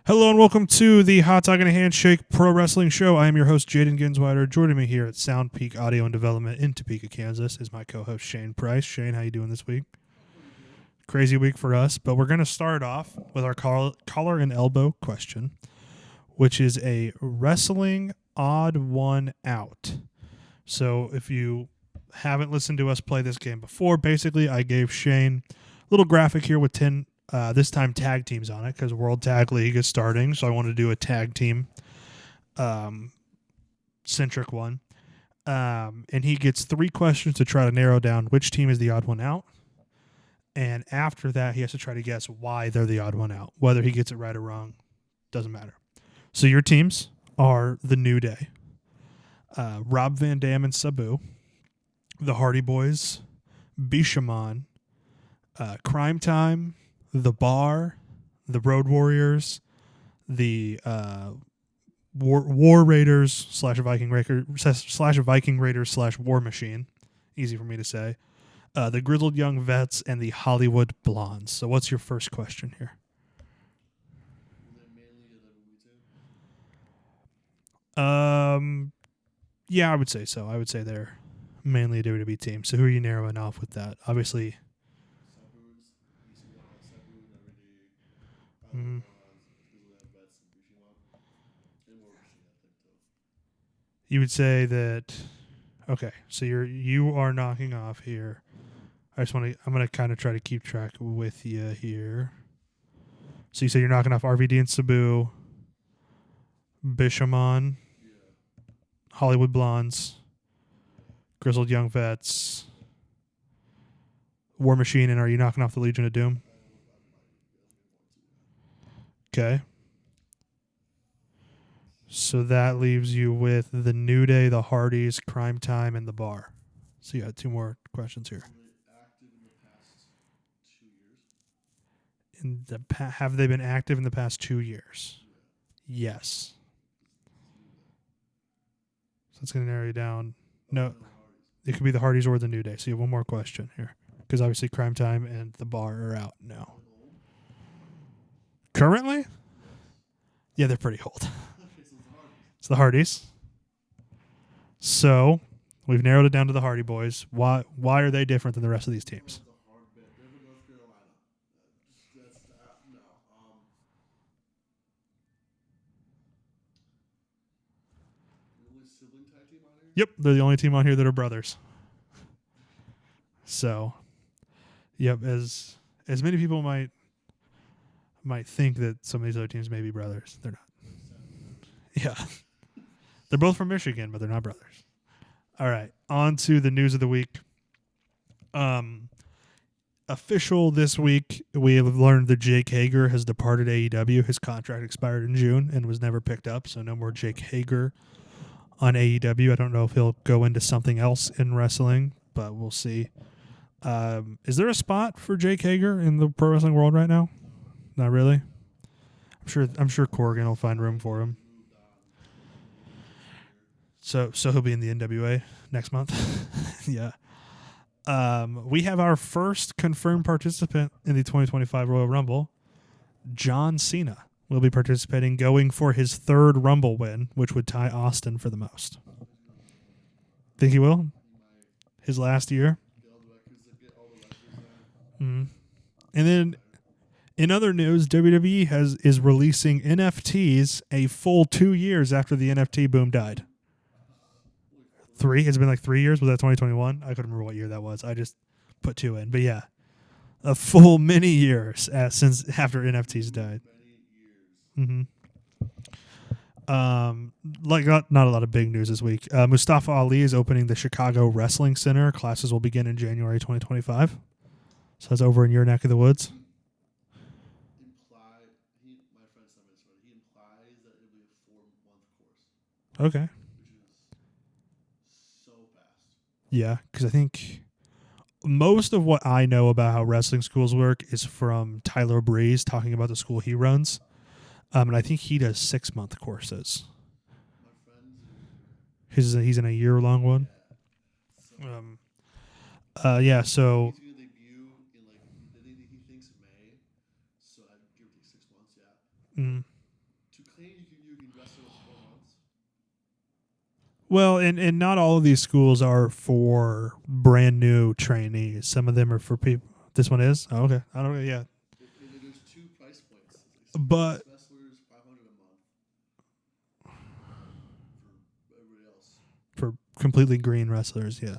Hello and welcome to the Hot Dog and a Handshake Pro Wrestling Show. I am your host, Jayden Ginsweider. Joining me here at Sound Peak Audio and Development in Topeka, Kansas is my co-host, Shane Price. Shane, how you doing this week? Crazy week for us, but we're going to start off with our collar and elbow question, which is a wrestling odd one out. So if you haven't listened to us play this game before, basically I gave Shane a little graphic here with 10 this time tag teams on it because World Tag League is starting, so I want to do a tag team centric one. And he gets 3 questions to try to narrow down which team is the odd one out. And after that, he has to try to guess why they're the odd one out. Whether he gets it right or wrong, doesn't matter. So your teams are the New Day, Rob Van Dam and Sabu, the Hardy Boys, Bishamon, Crime Time, the Bar, the Road Warriors, the War Raiders slash Viking Raiders slash War Machine. Easy for me to say. The Grizzled Young Vets and the Hollywood Blondes. So what's your first question here? Yeah, I would say so. I would say they're mainly a WWE team. So who are you narrowing off with that? Obviously. You would say that. Okay, so you are knocking off here. I'm gonna kind of try to keep track with you here. So you say you're knocking off RVD and Sabu, Bishamon, Hollywood Blondes, Grizzled Young Vets, War Machine, and are you knocking off the Legion of Doom? Okay. So that leaves you with the New Day, the Hardys, Crime Time, and the Bar. So you got 2 more questions here. Have they been active in the past 2 years? Yes. So it's going to narrow you down. No, it could be the Hardys or the New Day. So you have 1 more question here. Because obviously Crime Time and the Bar are out now. Currently? Yeah, they're pretty old. It's the Hardys. So we've narrowed it down to the Hardy Boys. Why are they different than the rest of these teams? Yep, they're the only team on here that are brothers. So, yep, as many people might think that some of these other teams may be brothers, they're not. Yeah. They're both from Michigan, but they're not brothers. All right, on to the news of the week. Official this week, we have learned that Jake Hager has departed AEW. His contract expired in June and was never picked up, so no more Jake Hager on AEW. I don't know if he'll go into something else in wrestling, but we'll see. Is there a spot for Jake Hager in the pro wrestling world right now? Not really. I'm sure Corrigan will find room for him. So he'll be in the NWA next month. Yeah. We have our first confirmed participant in the 2025 Royal Rumble. John Cena will be participating, going for his 3rd Rumble win, which would tie Austin for the most. Think he will? His last year? Mm-hmm. And then, in other news, WWE is releasing NFTs a full 2 years after the NFT boom died. 3? It's been like 3 years. Was that 2021? I couldn't remember what year that was. I just put 2 in. But yeah, a full many years since after NFTs died. Mm-hmm. Not a lot of big news this week. Mustafa Ali is opening the Chicago Wrestling Center. Classes will begin in January 2025. So that's over in your neck of the woods. Okay. Yeah, because I think most of what I know about how wrestling schools work is from Tyler Breeze talking about the school he runs. And I think he does 6-month courses. He's in a year-long one. Yeah, so... saying you can wrestle with 4 months? Well, and not all of these schools are for brand new trainees. Some of them are for people. This one is? Oh, okay. I don't know. Yeah. There's 2 price points. But wrestlers, $500 a month. For everybody else, for completely green wrestlers, yeah.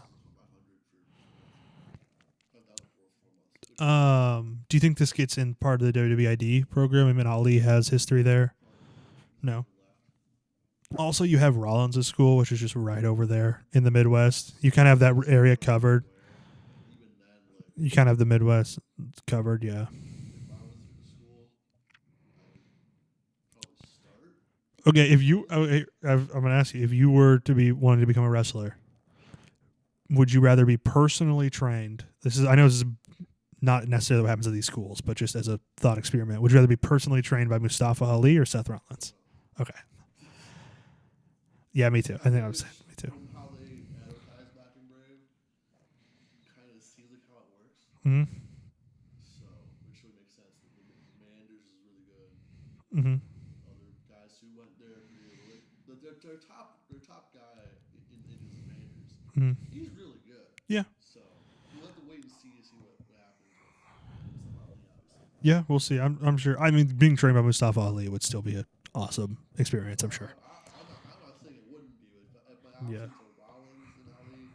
500 for 4 months. Do you think this gets in part of the WWID program? I mean, Ali has history there. No. Also, you have Rollins' school, which is just right over there in the Midwest. You kind of have that area covered. Even then, like, You kind of have the Midwest covered, yeah. if I was in school, I would probably start. Okay, if you, I'm going to ask you, if you were to be wanting to become a wrestler, would you rather be personally trained? I know this is not necessarily what happens at these schools, but just as a thought experiment, would you rather be personally trained by Mustafa Ali or Seth Rollins? Okay. Yeah, me too. I think I was saying me too. From how they advertise Back and Brave, kind of seems like how it works. Mm-hmm. So, which would make sense. The Manders is really good. Mm-hmm. Other guys who went there for years, like their top guy in is Manders. Mm-hmm. He's really good. Yeah. So we'll have to wait and see what happens with Ali, obviously. Yeah, we'll see. I'm sure. I mean, being trained by Mustafa Ali would still be an awesome experience, I'm sure. I'm not saying it wouldn't be, but Yeah. to Rollins and Ali,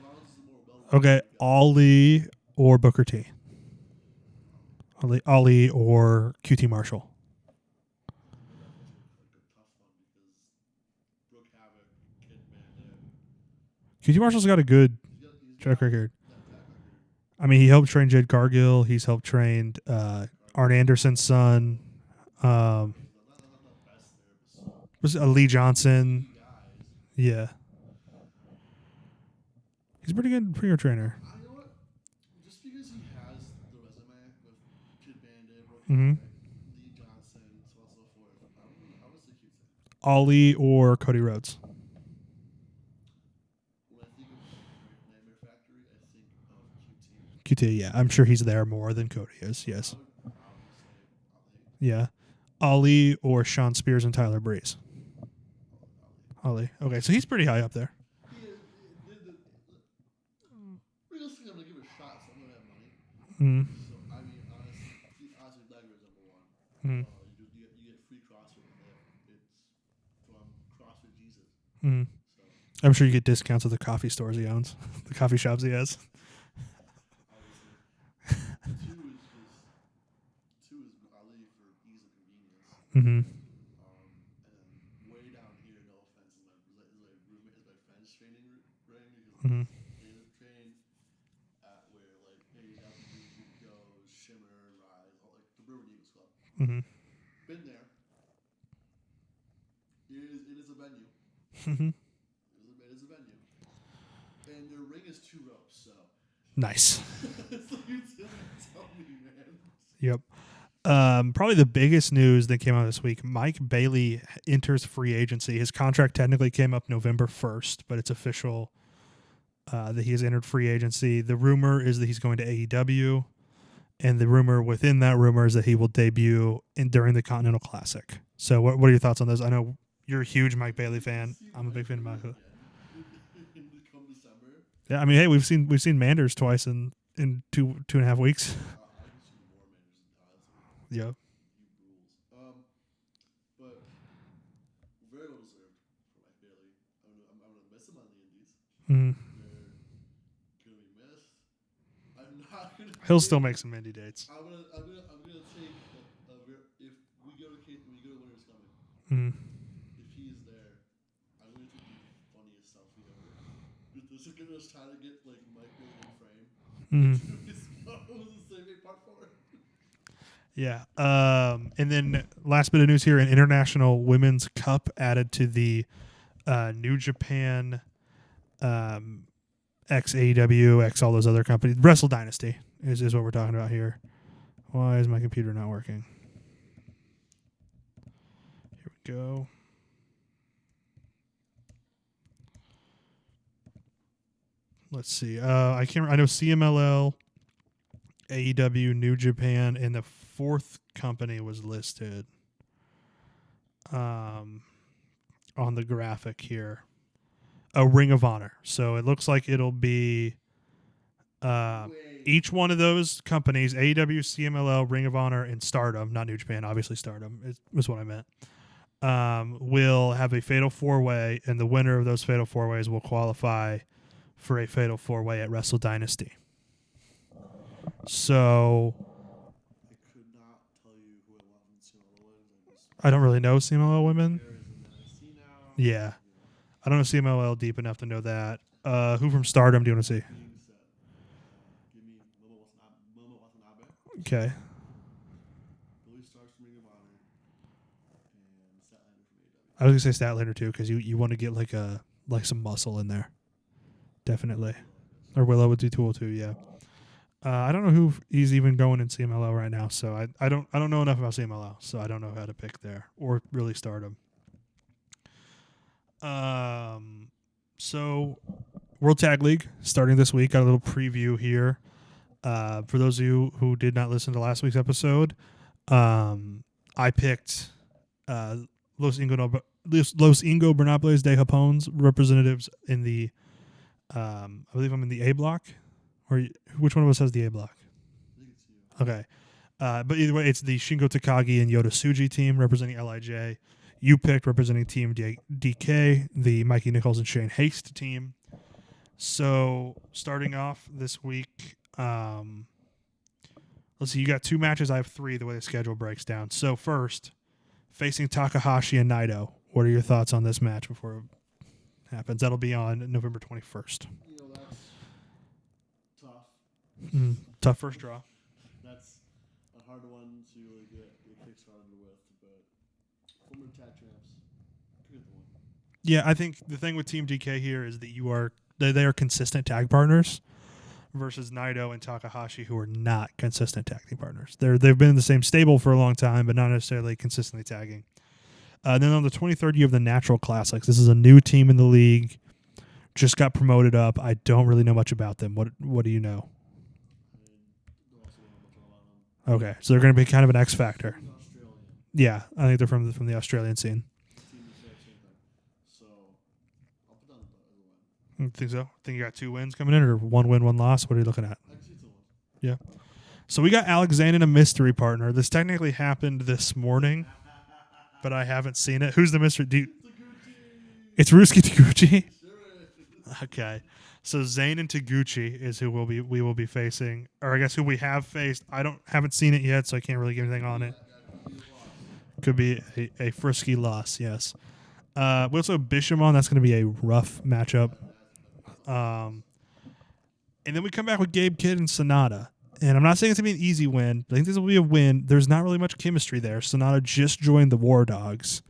Rollins is the more well. Okay, Ali or Booker T. Ali or QT Marshall. That's a tough one because Brooke Havoc, Kid Bandit. QT Marshall's got a good track record. I mean, he helped train Jade Cargill. He's helped train Arn Anderson's son. Was Lee Johnson? Yeah, he's a pretty good trainer. You know what? Just because he has the resume with Kid Bandit, Brooke Mm-hmm. Havoc, Lee Johnson, so on and so forth, I would say QT. Ali or Cody Rhodes. When I think of Nightmare Factory, I think of QT. QT, yeah, I'm sure he's there more than Cody is. Yes. I would probably say Ali. Yeah. Ali or Sean Spears and Tyler Breeze. Ali. Okay, so he's pretty high up there. Realistically, I'm gonna give it a shot, so I'm gonna have money. Mm. So I mean, honestly, Legger is number one. Mm. You get free CrossFit with it. It's from CrossFit Jesus. Mm. So I'm sure you get discounts at the coffee stores he owns, the coffee shops he has. obviously, two is Ali for ease of convenience. Mm-hmm. And then way down here, no offense, is my friend's training ring because Mm-hmm. they live train at where like AEW goes, Shimmer, Rise, all like the Brewer Eagles Club. Mm-hmm. Been there. It is a venue. Mm-hmm. It is a venue. And their ring is 2 ropes, so. Nice. It's like you tell me, man. Yep. Probably the biggest news that came out this week, Mike Bailey enters free agency. His contract technically came up November 1st, but it's official that he has entered free agency. The rumor is that he's going to AEW, and the rumor within that rumor is that he will debut during the Continental Classic. So what are your thoughts on those? I know you're a huge Mike Bailey fan. I'm a big fan of Mike Bailey. Come December. Yeah, I mean, hey, we've seen Manders twice in 2.5 weeks. I've seen more Manders than Tyler. Yep. He rules. But very well deserved for Mike Bailey. I'm gonna miss him on the Indies. Mm. They're gonna be missed. I'm not gonna. He'll still make some indie dates. I'm gonna take if we go to Winter's Coming. Mm. If he's there, I'm gonna take the funniest selfie ever. This is gonna just try to get like Mike Bailey in frame. Mm. Yeah. And then last bit of news here: an International Women's Cup added to the New Japan, ex AEW, ex all those other companies. Wrestle Dynasty is what we're talking about here. Why is my computer not working? Here we go. Let's see. I know CMLL AEW, New Japan, and the fourth company was listed on the graphic here. A Ring of Honor. So it looks like it'll be each one of those companies, AEW, CMLL, Ring of Honor, and Stardom, not New Japan, obviously Stardom is what I meant, will have a fatal four-way, and the winner of those fatal four-ways will qualify for a fatal four-way at Wrestle Dynasty. So I could not tell you who I want in CMLL. I don't really know CMLL women. There is an NXT now. Yeah. I don't know CMLL deep enough to know that. Who from Stardom do you want to see? Being said, give me Momo Watanabe, Okay. Billy Starks from Ring of Honor, and Statlander from AEW. I was gonna say Statlander too, because you want to get like some muscle in there, definitely. Or Willow would do Tool too, yeah. I don't know who he's even going in CMLL right now, so I don't know enough about CMLL, so I don't know how to pick there or really Stardom. So World Tag League starting this week. Got a little preview here. For those of you who did not listen to last week's episode, I picked Los Ingobernables de Japon's representatives in the, I believe I'm in the A block, or which one of us has the A block? I think it's you. Okay. But either way, it's the Shingo Takagi and Yota Tsuji team representing LIJ. You picked representing Team DK, the Mikey Nichols and Shane Haste team. So starting off this week, let's see, you got 2 matches. I have 3 the way the schedule breaks down. So first, facing Takahashi and Naito. What are your thoughts on this match before it happens? That'll be on November 21st. You know, that's tough. Tough first draw. That's a hard one to really get kickstarted with, but former tag champs could get the win. Yeah, I think the thing with Team DK here is that they are consistent tag partners versus Naito and Takahashi, who are not consistent tag team partners. They've been in the same stable for a long time, but not necessarily consistently tagging. Then on the 23rd, you have the Natural Classics. This is a new team in the league. Just got promoted up. I don't really know much about them. What do you know? I don't also know much about them. Okay, so they're going to be kind of an X factor. He's Australian. Yeah, I think they're from the Australian scene. Team the same thing. So I'll put down the win. Think so? Think you got 2 wins coming in, or 1 win, 1 loss? What are you looking at? I can see 2 wins. Yeah. So we got Alexander and a mystery partner. This technically happened this morning, but I haven't seen it. Who's the mystery? It's Ruski Taguchi. Okay. So Zayn and Taguchi is who we will be facing, or I guess who we have faced. Haven't seen it yet, so I can't really give anything on it. Could be a frisky loss, yes. We also have Bishamon. That's going to be a rough matchup. And then we come back with Gabe Kidd and Sonata. And I'm not saying it's going to be an easy win, but I think this will be a win. There's not really much chemistry there. Sonata just joined the War Dogs.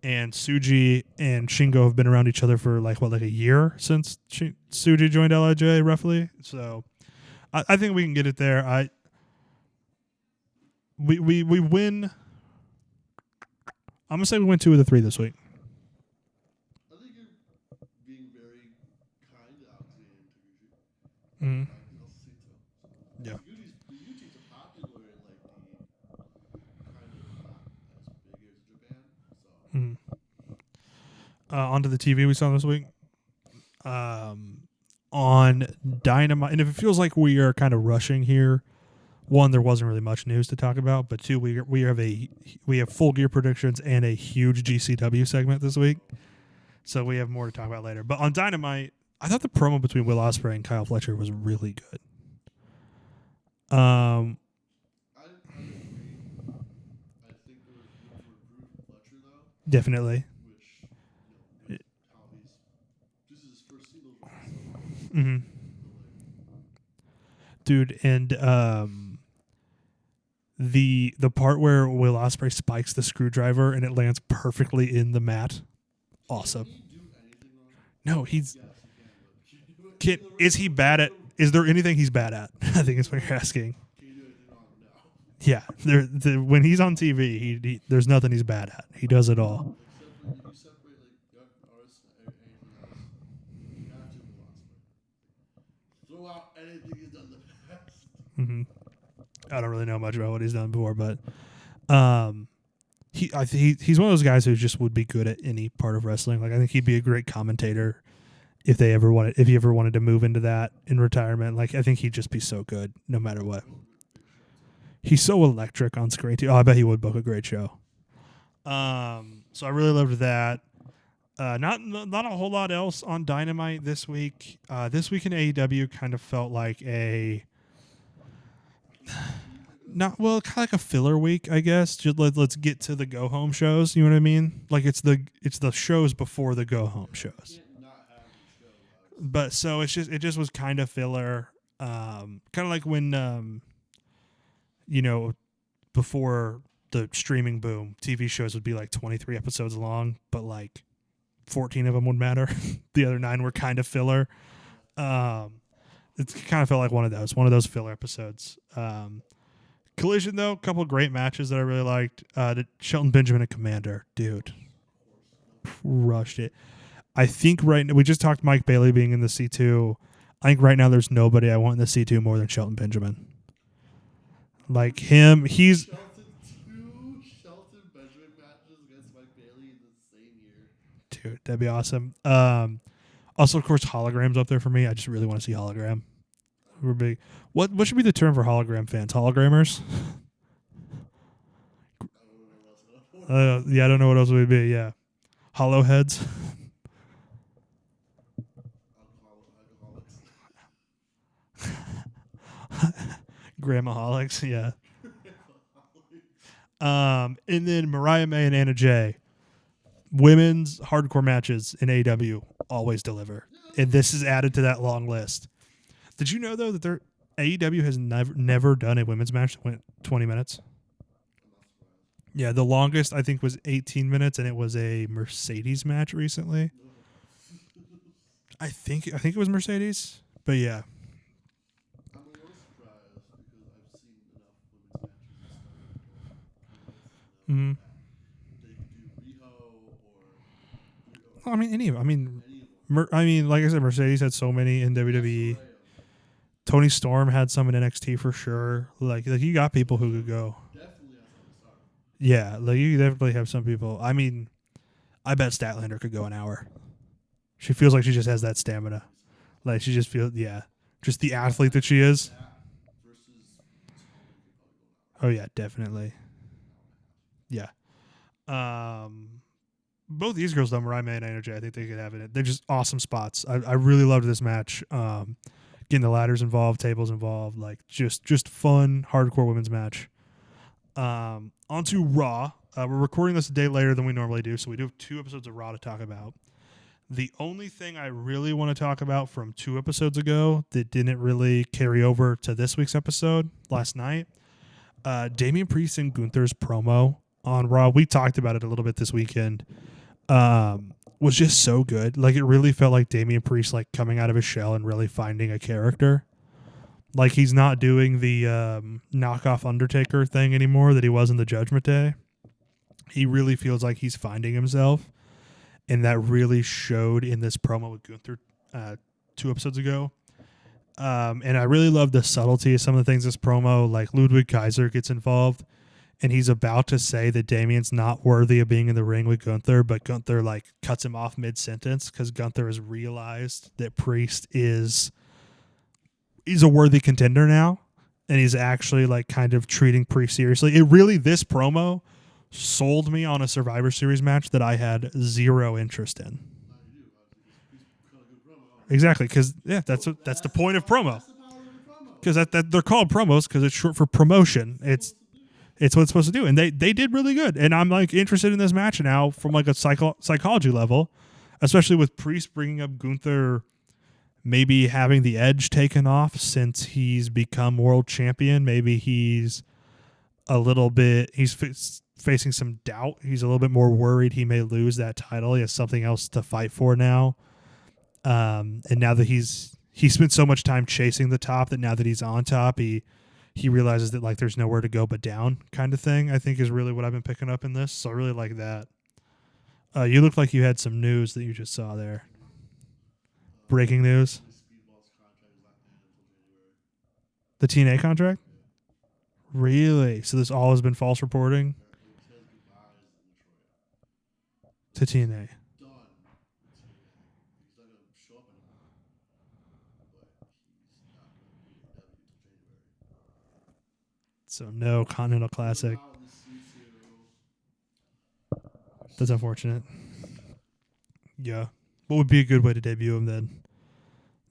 And Tsuji and Shingo have been around each other for like a year since Tsuji joined LIJ, roughly. So I think we can get it there. We win. I'm going to say we win 2 of the 3 this week. I think you're being very kind to Alexander and Taguchi. Mm-hmm. I'll see too. Yeah. Taguchi's popular in like the kind of not as big as Japan. So Onto the TV we saw this week. On Dynamite, and if it feels like we are kind of rushing here, 1, there wasn't really much news to talk about, but 2, we have full gear predictions and a huge GCW segment this week, so we have more to talk about later. But on Dynamite, I thought the promo between Will Ospreay and Kyle Fletcher was really good. I agree. I think there was room for improvement with Fletcher though, Definitely. which how this is his first singles run. So Mm-hmm. Dude, and the part where Will Ospreay spikes the screwdriver and it lands perfectly in the mat, awesome. Can he do anything wrong? No, he's Yes, he can. is he bad at? Is there anything he's bad at? I think is what you're asking. Can you do anything wrong? No. Yeah, when he's on TV, he there's nothing he's bad at. He does it all. Except for if you separate like young artists and anything else, you have to move on. Throw out anything he's done in the past. Mm-hmm. I don't really know much about what he's done before, but um, he's one of those guys who just would be good at any part of wrestling. Like I think he'd be a great commentator if he ever wanted to move into that in retirement. Like I think he'd just be so good no matter what. He's so electric on screen too. Oh, I bet he would book a great show. So I really loved that. Not a whole lot else on Dynamite this week. This week in AEW kind of felt like kind of like a filler week, I guess. Just let's get to the go home shows. You know what I mean? Like it's the shows before the go home shows. But so it just was kind of filler. Kind of like when before the streaming boom, TV shows would be like 23 episodes long, but like 14 of them would matter. The other 9 were kind of filler. It kind of felt like one of those filler episodes. Collision, though, a couple of great matches that I really liked. Shelton Benjamin and Commander, dude, crushed it. I think right now, we just talked Mike Bailey being in the C2. I think right now there's nobody I want in the C2 more than Shelton Benjamin. Like him, he's... Two Shelton Benjamin matches against Mike Bailey in the same year. Dude, that'd be awesome. Also, of course, Hologram's up there for me. I just really want to see Hologram. We're big. What should be the term for Hologram fans? Hologrammers? Yeah, I don't know what else it would be. Yeah. Hollow heads. Grandmaholics, yeah. And then Mariah May and Anna Jay. Women's hardcore matches in AEW always deliver. And this is added to that long list. Did you know, though, that AEW has never done a women's match that went 20 minutes? Yeah, the longest, I think, was 18 minutes, and it was a Mercedes match recently. I think it was Mercedes, but yeah. I'm a little surprised because I've seen enough women's matches. They could do Riho or I mean, any of them. I mean, like I said, Mercedes had so many in WWE. Tony Storm had some in NXT for sure. Like you got people who could go. Definitely has something to start. Yeah, like you definitely have some people. I mean, I bet Statlander could go an hour. She feels like she just has that stamina. Like she just feels, yeah, just the athlete that she is. Oh yeah, definitely. Yeah. Both these girls, though, Mariah May and Energy, I think they could have it. They're just awesome spots. I really loved this match. Getting the ladders involved, tables involved, like just fun, hardcore women's match. On to Raw. We're recording this a day later than we normally do, so we do have 2 episodes of Raw to talk about. The only thing I really want to talk about from 2 episodes ago that didn't really carry over to this week's episode last night, Damian Priest and Gunther's promo on Raw. We talked about it a little bit this weekend. Was just so good. Like it really felt like Damian Priest like coming out of his shell and really finding a character. Like he's not doing the knockoff Undertaker thing anymore that he was in the Judgment Day. He really feels like he's finding himself, and that really showed in this promo with Gunther 2 episodes ago. And I really love the subtlety of some of the things in this promo. Like Ludwig Kaiser gets involved, and he's about to say that Damian's not worthy of being in the ring with Gunther, but Gunther like cuts him off mid-sentence because Gunther has realized that Priest he's a worthy contender now, and he's actually like kind of treating Priest seriously. This promo sold me on a Survivor Series match that I had zero interest in. Exactly, because that's the point of promo. Because that they're called promos because it's short for promotion. It's what it's supposed to do, and they did really good. And I'm like interested in this match now from like a psychology level, especially with Priest bringing up Gunther, maybe having the edge taken off since he's become world champion. Maybe he's facing some doubt. He's a little bit more worried he may lose that title. He has something else to fight for now. And now that he's spent so much time chasing the top that now that he's on top, he realizes that like there's nowhere to go but down kind of thing, I think is really what I've been picking up in this. So I really like that. You look like you had some news that you just saw there. Breaking news. The TNA contract? Really? So this all has been false reporting Apparently, it says goodbyes in Detroit. to TNA. Done with TNA. He's not going to show up anymore. But he's not going to be at AEW until January. So no Continental Classic. Now this seems to. That's unfortunate. Yeah. What would be a good way to debut him then?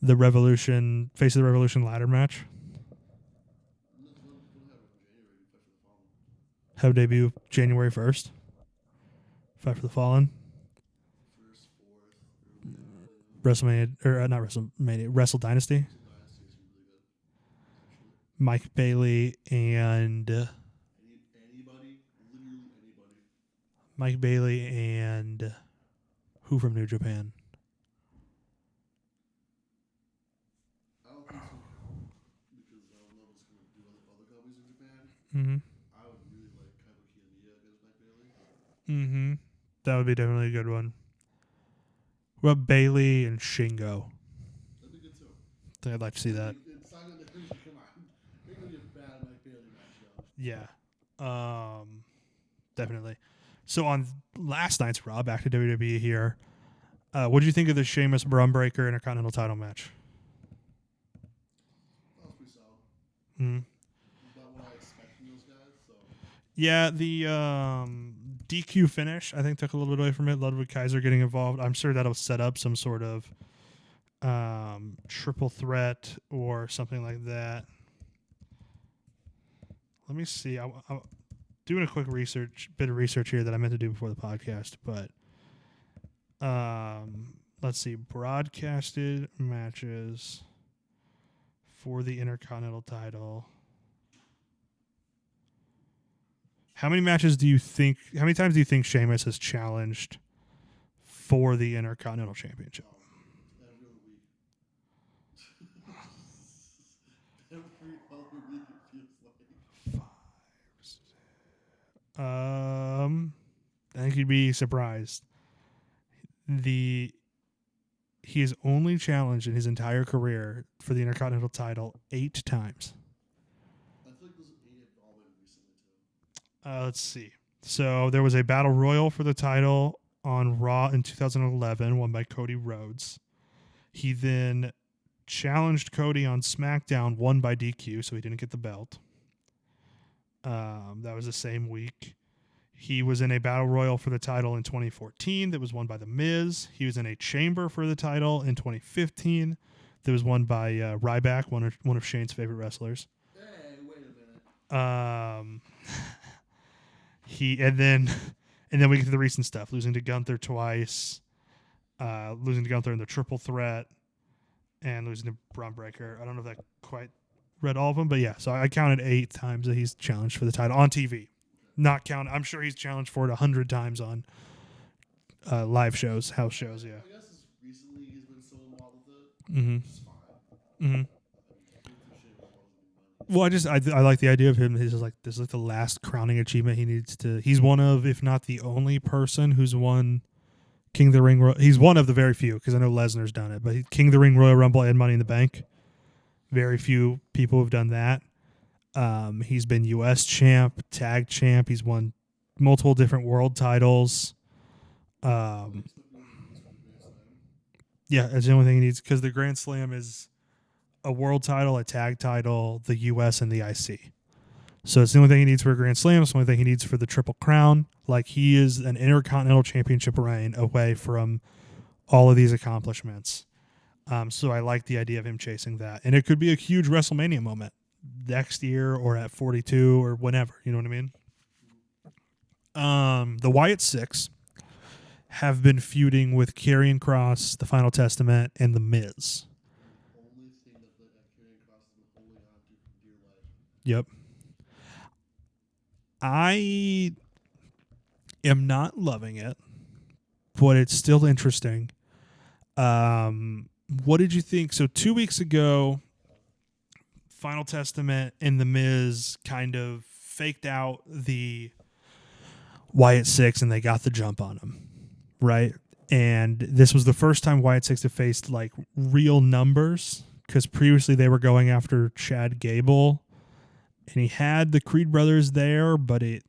The Revolution, Face of the Revolution ladder match? Have debut January 1st. Fight for the Fallen. First, fourth, WrestleMania, or not WrestleMania, Wrestle Dynasty. Dynasty is really good. Actually, Mike Bailey and anybody, literally anybody. Mike Bailey and who from New Japan? I don't think so because I don't know what's going to do other companies in Japan. Mm-hmm. I would really like Kabuki Amiya against Mike Bailey. Mm-hmm. That would be definitely a good one. What about Bailey and Shingo? That'd be good too. I think I'd like to see that. It's not going to come on. It's going to be a bad Mike Bailey match though. Yeah. Definitely. So on last night's Raw, back to WWE here. What did you think of the Sheamus Brumbraker Intercontinental title match? That was pretty solid. Mm-hmm. About what I expect from those guys. So Yeah, the DQ finish, I think, took a little bit away from it. Ludwig Kaiser getting involved. I'm sure that'll set up some sort of triple threat or something like that. Let me see. I'm doing a quick bit of research here that I meant to do before the podcast, but let's see. Broadcasted matches for the Intercontinental title. How many times do you think Sheamus has challenged for the Intercontinental Championship? every other week. Every other week it feels like. I think you'd be surprised. He has only challenged in his entire career for the Intercontinental title 8 times. I feel like those 8 have all been recently too. Let's see. So there was a battle royal for the title on Raw in 2011, won by Cody Rhodes. He then challenged Cody on SmackDown, won by DQ, so he didn't get the belt. That was the same week. He was in a battle royal for the title in 2014 that was won by The Miz. He was in a chamber for the title in 2015 that was won by Ryback, one of Shane's favorite wrestlers. Hey, wait a minute. And then we get to the recent stuff, losing to Gunther twice, losing to Gunther in the triple threat, and losing to Braun Breaker. I don't know if that quite read all of them, but yeah. So I counted 8 times that he's challenged for the title on TV. Not count. I'm sure he's challenged for it 100 times on live shows, house shows. Yeah. I guess recently he's been so involved with it. Mm-hmm. It's fine. Mm-hmm. Shit, Well, I like the idea of him. This is like the last crowning achievement he needs to. He's one of, if not the only person who's won King of the Ring. He's one of the very few, because I know Lesnar's done it, but King of the Ring, Royal Rumble, and Money in the Bank. Very few people have done that. He's been U.S. champ, tag champ. He's won multiple different world titles. Yeah, that's the only thing he needs, because the Grand Slam is a world title, a tag title, the U.S., and the IC. So it's the only thing he needs for a Grand Slam. It's the only thing he needs for the Triple Crown. Like, he is an Intercontinental Championship reign away from all of these accomplishments. So I like the idea of him chasing that. And it could be a huge WrestleMania moment next year or at 42 or whenever. You know what I mean? The Wyatt Six have been feuding with Karrion Kross, The Final Testament, and The Miz. only thing that Karrion Kross has been holding on to for dear life. Yep. I am not loving it, but it's still interesting. What did you think? So 2 weeks ago, Final Testament and The Miz kind of faked out the Wyatt Six, and they got the jump on him, right? And this was the first time Wyatt Six have faced like real numbers, because previously they were going after Chad Gable, and he had the Creed brothers there, but it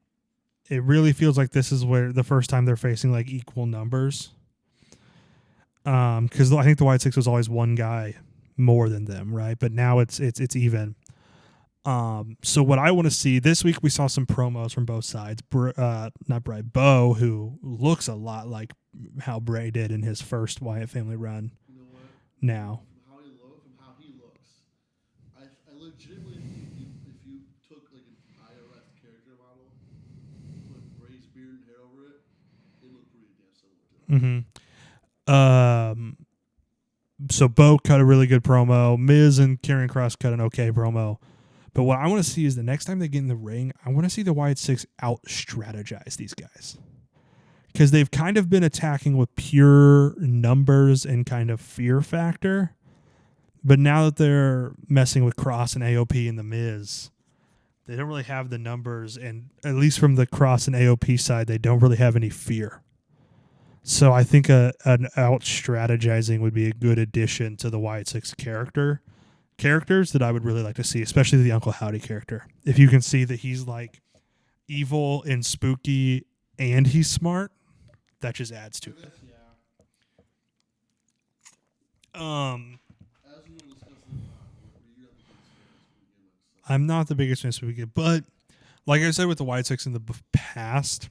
really feels like this is where the first time they're facing like equal numbers. Because I think the White Six was always one guy more than them, right? But now it's even. So what I want to see this week, we saw some promos from both sides. Not Bray, Bo, who looks a lot like how Bray did in his first Wyatt family run. You know what? Now, From how he looks, I legitimately think if you took like an IRS character model, put Bray's beard and hair over it, it looked pretty damn similar to it. So Bo cut a really good promo. Miz and Karrion Kross cut an okay promo. But what I want to see is the next time they get in the ring, I want to see the Wyatt Six out-strategize these guys. Because they've kind of been attacking with pure numbers and kind of fear factor. But now that they're messing with Kross and AOP and The Miz, they don't really have the numbers. And at least from the Kross and AOP side, they don't really have any fear. So I think an out-strategizing would be a good addition to the Wyatt Six characters that I would really like to see, especially the Uncle Howdy character. If you can see that he's like evil and spooky and he's smart, that just adds to it. Yeah. As we were discussing, you're not the biggest fan of spooky gimmicks. I'm not the biggest fan of spooky, but like I said with the Wyatt Six in the past,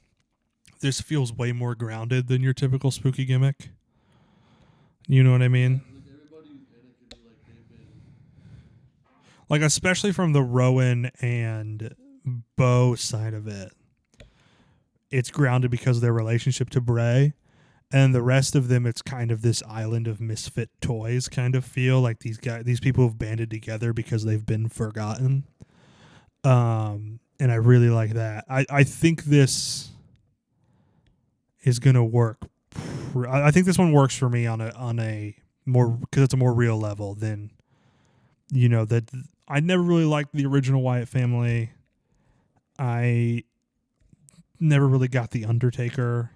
this feels way more grounded than your typical spooky gimmick. You know what I mean? Like everybody in it could be like they've been. Like especially from the Rowan and Bo side of it, it's grounded because of their relationship to Bray, and the rest of them, it's kind of this island of misfit toys kind of feel. Like these people have banded together because they've been forgotten. And I really like that. I think this is gonna work. I think this one works for me on a more, because it's a more real level than, that I never really liked the original Wyatt family. I never really got the Undertaker.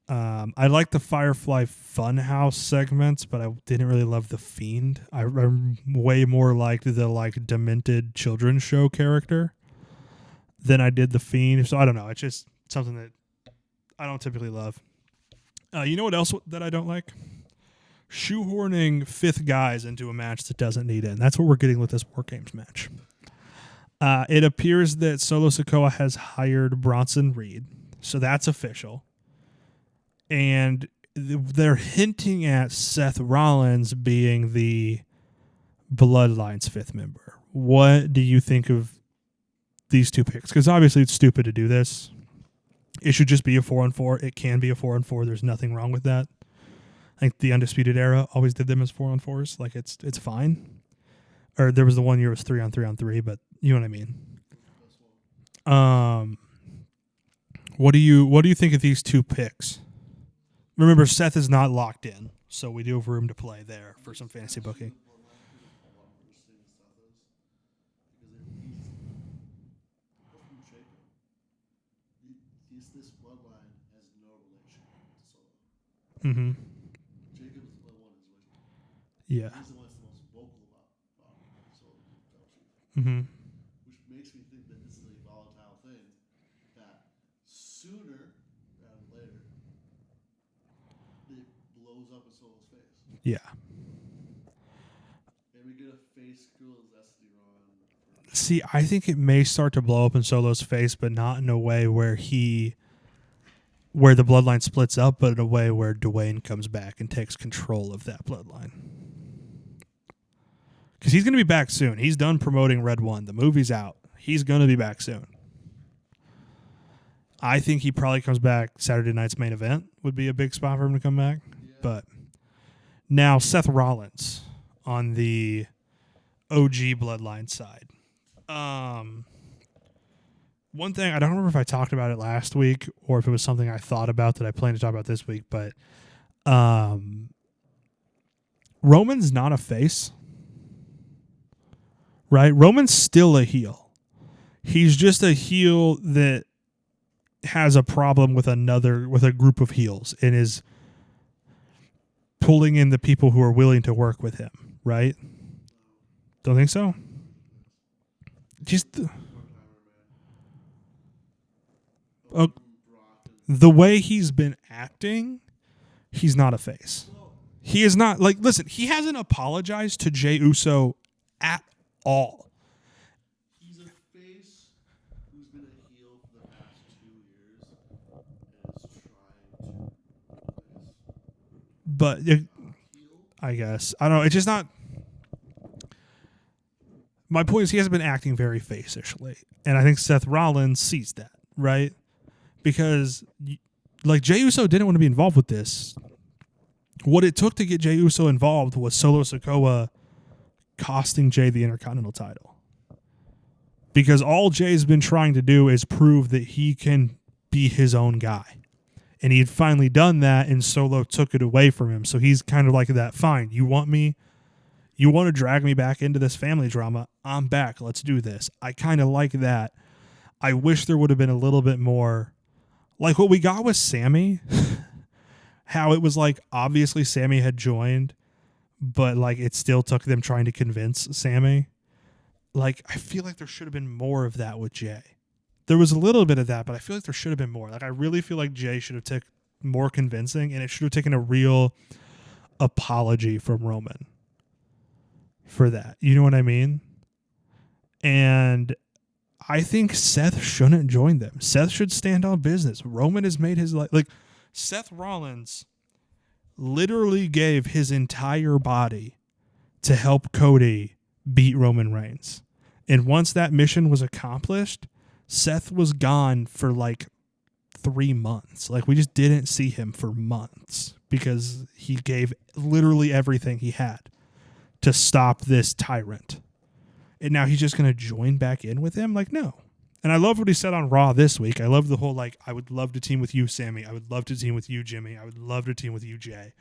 I liked the Firefly Funhouse segments, but I didn't really love the Fiend. I way more liked the like demented children's show character than I did the Fiend. So I don't know. It's just something that I don't typically love. You know what else that I don't like? Shoehorning fifth guys into a match that doesn't need it. And that's what we're getting with this War Games match. It appears that Solo Sikoa has hired Bronson Reed. So that's official. And they're hinting at Seth Rollins being the Bloodline's fifth member. What do you think of these two picks? Because obviously it's stupid to do this. It should just be a 4-on-4. It can be a 4-on-4. There's nothing wrong with that. I think the Undisputed Era always did them as 4-on-4s. Like it's fine. Or there was the one year it was 3-on-3-on-3, but you know what I mean. What do you think of these two picks? Remember, Seth is not locked in, so we do have room to play there for some fantasy booking. This bloodline has no relation to Solo. Mm-hmm. Jacob is the one who's with him. Yeah. He's the one that's the most vocal about Solo. Mm-hmm. Which makes me think that this is a volatile thing that sooner rather than later it blows up in Solo's face. Yeah. And we get a face Girls Destiny run. See, I think it may start to blow up in Solo's face, but not in a way where the bloodline splits up, but in a way where Dwayne comes back and takes control of that bloodline. Because he's going to be back soon. He's done promoting Red One. The movie's out. He's going to be back soon. I think he probably comes back Saturday night's main event would be a big spot for him to come back. Yeah. But now Seth Rollins on the OG bloodline side. One thing, I don't remember if I talked about it last week or if it was something I thought about that I plan to talk about this week, but Roman's not a face, right? Roman's still a heel. He's just a heel that has a problem with a group of heels and is pulling in the people who are willing to work with him, right? Don't think so? Just One-timer, man. Brock and the way he's been acting, he's not a face. He is not like. Listen, he hasn't apologized to Jey Uso at all. he's a face who's been a heel for the past 2 years and is trying to But heel. I guess I don't know. It's just not. My point is he hasn't been acting very face-ishly, and I think Seth Rollins sees that, right? Because like Jey Uso didn't want to be involved with this. What it took to get Jey Uso involved was Solo Sikoa costing Jey the Intercontinental title. Because all Jay's been trying to do is prove that he can be his own guy. And he had finally done that, and Solo took it away from him. So he's kind of like that, fine, you want me? You want to drag me back into this family drama? I'm back. Let's do this. I kind of like that. I wish there would have been a little bit more. Like what we got with Sammy, how it was like obviously Sammy had joined, but like it still took them trying to convince Sammy. Like I feel like there should have been more of that with Jay. There was a little bit of that, but I feel like there should have been more. Like I really feel like Jay should have taken more convincing, and it should have taken a real apology from Roman for that. You know what I mean? And I think Seth shouldn't join them. Seth should stand on business. Roman has made his life. Like, Seth Rollins literally gave his entire body to help Cody beat Roman Reigns. And once that mission was accomplished, Seth was gone for like 3 months. Like, we just didn't see him for months because he gave literally everything he had to stop this tyrant. And now he's just going to join back in with him? Like, no. And I love what he said on Raw this week. I love the whole, like, I would love to team with you, Sammy. I would love to team with you, Jimmy. I would love to team with you, Jay.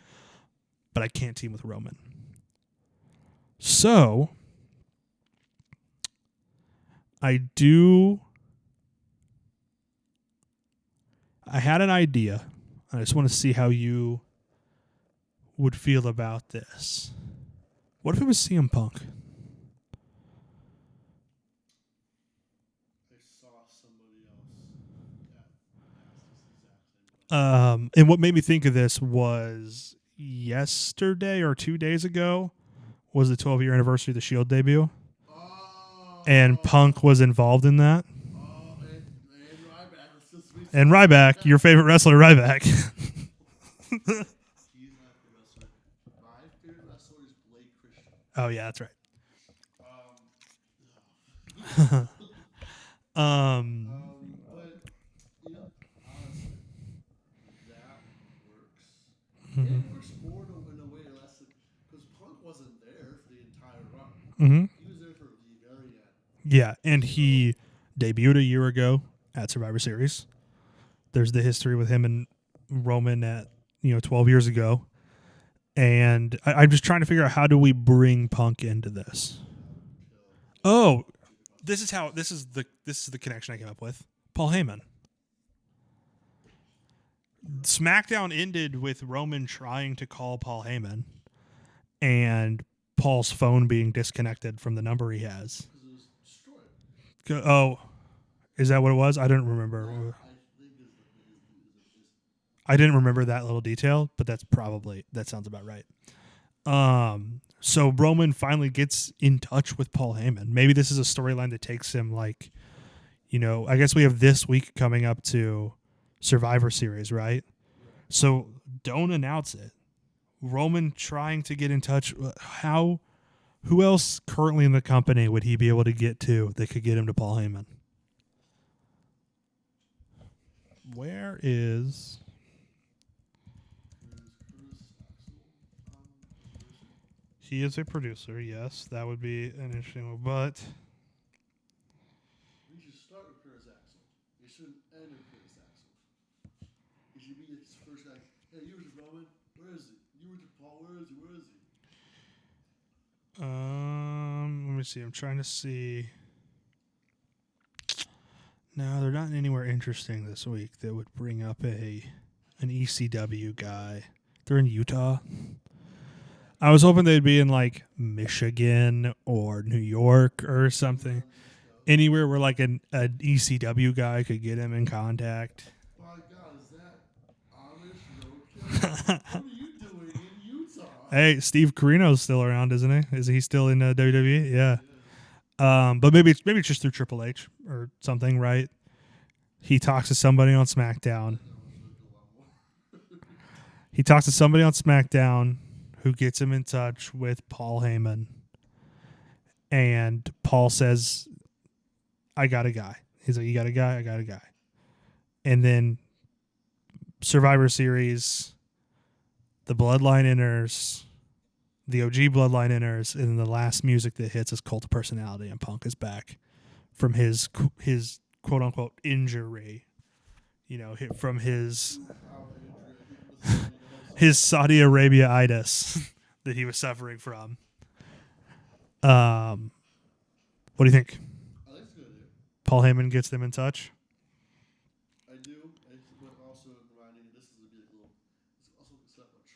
But I can't team with Roman. So, I had an idea. I just want to see how you would feel about this. What if it was CM Punk? And what made me think of this was yesterday or 2 days ago was the 12-year anniversary of the Shield debut. And Punk was involved in that. And Ryback, your favorite wrestler, Ryback. He's not the wrestler. My favorite wrestler is Blake Christian. Oh, yeah, that's right. But you know, honestly, that works. It works more in a way less because Punk wasn't there for the entire run. He was there for the very end. Yeah, and he debuted a year ago at Survivor Series. There's the history with him and Roman at 12 years ago. And I'm just trying to figure out how do we bring Punk into this. Oh, this is the connection I came up with. Paul Heyman. SmackDown ended with Roman trying to call Paul Heyman and Paul's phone being disconnected from the number he has. Oh, is that what it was? I didn't remember. I didn't remember that little detail, but that sounds about right. So Roman finally gets in touch with Paul Heyman. Maybe this is a storyline that takes him I guess we have this week coming up to Survivor Series, right? So don't announce it. Roman trying to get in touch. Who else currently in the company would he be able to get to that could get him to Paul Heyman? Where is... He is a producer, yes. That would be an interesting one, but... You should start with Curtis Axel. You shouldn't end with Curtis Axel. You should be his first guy. Hey, you were to Roman. Where is he? You were to Paul. Where is he? Where is he? Let me see. I'm trying to see. No, they're not anywhere interesting this week that would bring up an ECW guy. They're in Utah. I was hoping they'd be in like Michigan or New York or something. Anywhere where like an ECW guy could get him in contact. My God, is that Amish roadkill? What are you doing in Utah? Hey, Steve Carino's still around, isn't he? Is he still in WWE? Yeah. Yeah. But maybe it's just through Triple H or something, right? He talks to somebody on SmackDown. He talks to somebody on SmackDown who gets him in touch with Paul Heyman. And Paul says, I got a guy. He's like, you got a guy? I got a guy. And then Survivor Series, the Bloodline enters, the OG Bloodline enters, and then the last music that hits is Cult of Personality, and Punk is back from his quote unquote injury. You know, from his Saudi Arabia-itis that he was suffering from. What do you think? I think it's a good idea. Paul Heyman gets them in touch. I do, but also reminding this is a big little. It's also set up the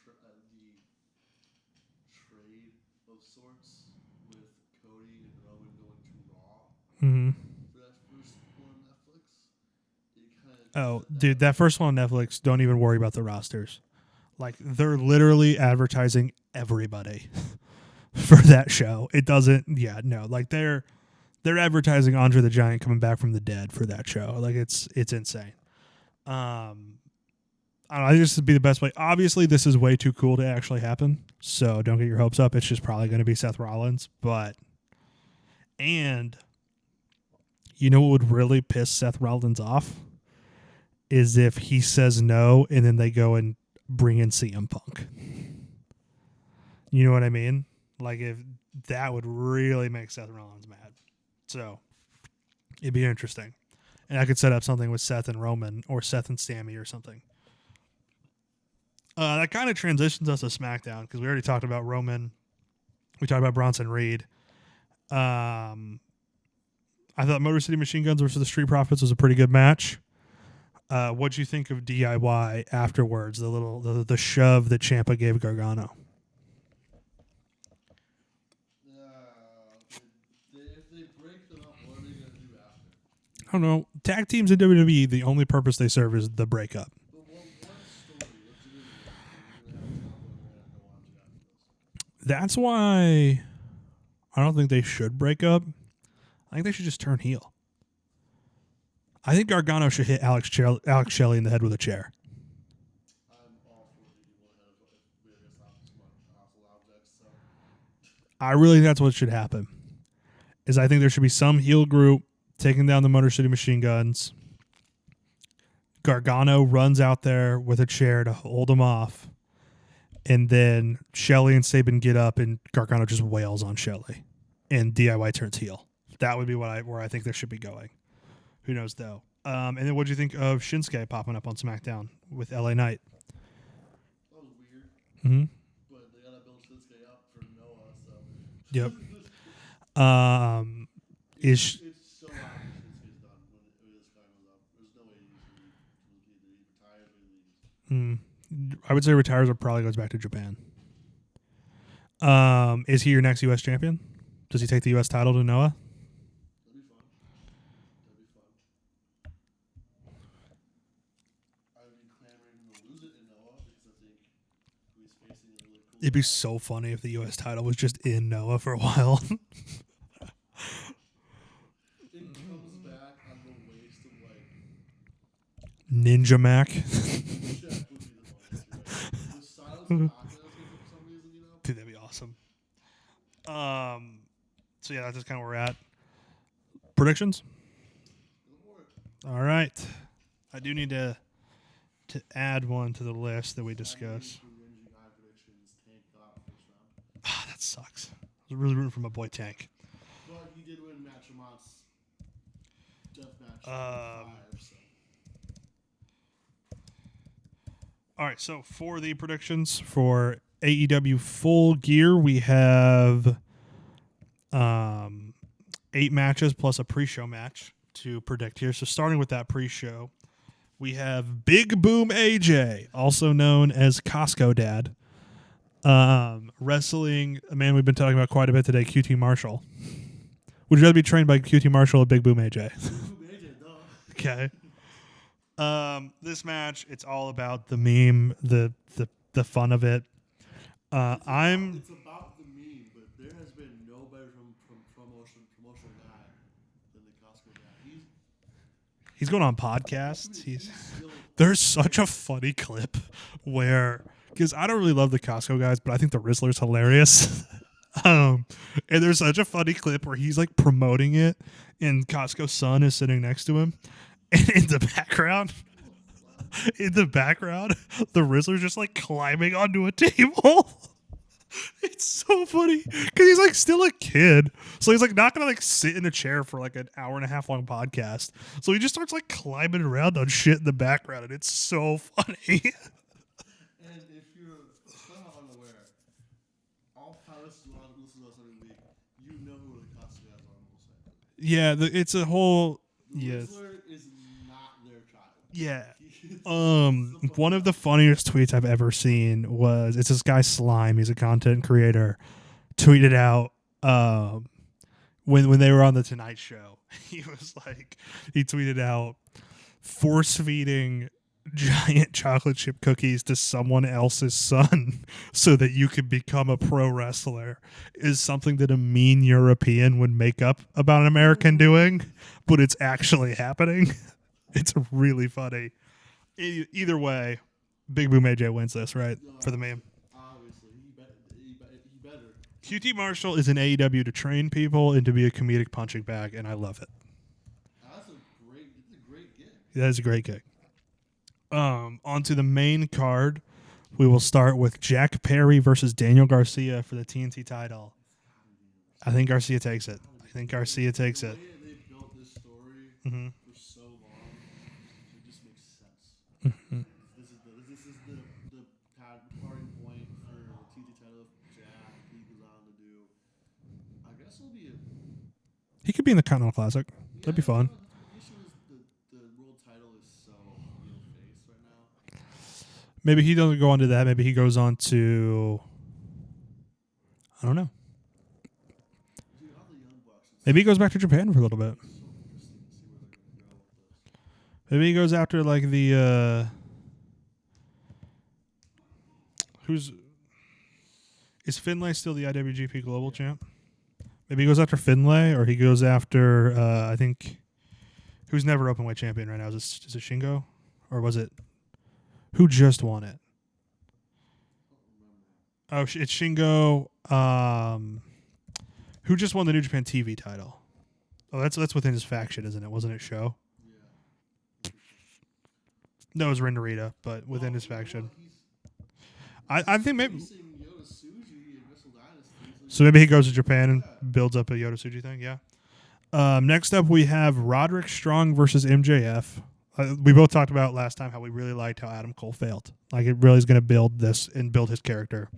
trade of sorts with Cody and Roman going to Raw Mm-hmm. for that first one on Netflix. Oh, dude, that first one on Netflix, don't even worry about the rosters. Like, they're literally advertising everybody for that show. It doesn't, like they're advertising Andre the Giant coming back from the dead for that show. Like, it's insane. I don't know, I think this would be the best way. Obviously, this is way too cool to actually happen, so don't get your hopes up. It's just probably going to be Seth Rollins, and you know what would really piss Seth Rollins off? Is if he says no and then they go and bring in CM Punk. You know what I mean? Like, if that would really make Seth Rollins mad. So it'd be interesting. And I could set up something with Seth and Roman or Seth and Sammy or something. That kind of transitions us to SmackDown because we already talked about Roman. We talked about Bronson Reed. I thought Motor City Machine Guns versus the Street Profits was a pretty good match. What'd you think of DIY afterwards? The shove that Ciampa gave Gargano. If they break them up, what are they gonna do after? I don't know. Tag teams in WWE, the only purpose they serve is the breakup. But what story? What's it gonna be? You're gonna have to go on to after this. That's why I don't think they should break up. I think they should just turn heel. I think Gargano should hit Alex Shelley in the head with a chair. I'm all for hitting people in the head if we have hostile objects. So I really think that's what should happen. Is I think there should be some heel group taking down the Motor City Machine Guns. Gargano runs out there with a chair to hold him off. And then Shelley and Sabin get up and Gargano just wails on Shelley. And DIY turns heel. That would be where I think they should be going. Who knows, though? And then what do you think of Shinsuke popping up on SmackDown with LA Knight? that was weird. Mm-hmm. But they gotta build Shinsuke up for Noah, so Yep. it's so obvious Shinsuke's done when this guy goes up. There's no way he retires or he leaves. I would say retires or probably goes back to Japan. Is he your next U.S. champion? Does he take the U.S. title to Noah? That'd be fun. I'd be clamoring to lose it in Noah because I think he's facing a really cool. It'd be so funny if the U.S. title was just in Noah for a while. It comes back on the waist of like Ninja Mac. Chef would be the funniest. Right? The silence of Tacos for some reason, you know. Dude, that'd be awesome. So yeah, that's just kind of where we're at. Predictions? Go for it. All right. I do need to add one to the list that we discussed. Ah, that sucks. I was really rooting for my boy Tank. But he did win Matt Tremont's death match. 5, so. All right, so for the predictions for AEW Full Gear, we have 8 matches plus a pre-show match to predict here. So starting with that pre-show, we have Big Boom AJ, also known as Costco Dad, Wrestling, a man we've been talking about quite a bit today, QT Marshall. Would you rather be trained by QT Marshall or Big Boom AJ? Okay. This match, it's all about the meme, the fun of it. It's about the meme, but there has been no better from promotional guy than the Costco guy. He's going on podcasts. He's still There's such a funny clip where, because I don't really love the Costco guys, but I think the Rizzler's hilarious. And there's such a funny clip where he's like promoting it, and Costco's son is sitting next to him, and in the background, the Rizzler's just like climbing onto a table. It's so funny because he's like still a kid, so he's like not gonna like sit in a chair for like an hour and a half long podcast. So he just starts like climbing around on shit in the background, and it's so funny. And if you're somehow unaware, all pilots listen to us every week. You know who the Costco guys are most likely. Yeah, it's a whole The yes. Rizzler is not their child. Yeah. One of the funniest tweets I've ever seen was it's this guy Slime. He's a content creator. Tweeted out when they were on the Tonight Show. He tweeted out force feeding giant chocolate chip cookies to someone else's son so that you could become a pro wrestler is something that a mean European would make up about an American doing, but it's actually happening. It's really funny. Either way, Big Boom AJ wins this, right? For the meme. Obviously, he better. QT Marshall is in AEW to train people and to be a comedic punching bag, and I love it. That's a great gig. That is a great gig. On to the main card. We will start with Jack Perry versus Daniel Garcia for the TNT title. I think Garcia takes it. The way they built this story Mm-hmm. for so long, it just makes sense. Mm-hmm. This is the parting point for the TNT title. Jack, he goes on to do. I guess it'll be He could be in the Continental Classic. That'd be fun. The issue is the world title is so in your face right now. Maybe he doesn't go on to that. Maybe he goes on to, I don't know. Dude, all the young bucks. Maybe he goes back to Japan for a little bit. So interesting to see where they're going to go with this. Maybe he goes after like the is Finlay still the IWGP Global Champ? Maybe he goes after Finlay, or he goes after I think who's never openweight champion right now? Is it Shingo, or was it who just won it? Oh, it's Shingo. Who just won the New Japan TV title? Oh, that's within his faction, isn't it? Wasn't it Sho? Yeah. No, it was Ren Narita, but within his faction. I think maybe. So maybe he goes to Japan and builds up a Yoda Tsuji thing. Yeah. Next up, we have Roderick Strong versus MJF. We both talked about last time how we really liked how Adam Cole failed. Like it really is going to build this and build his character.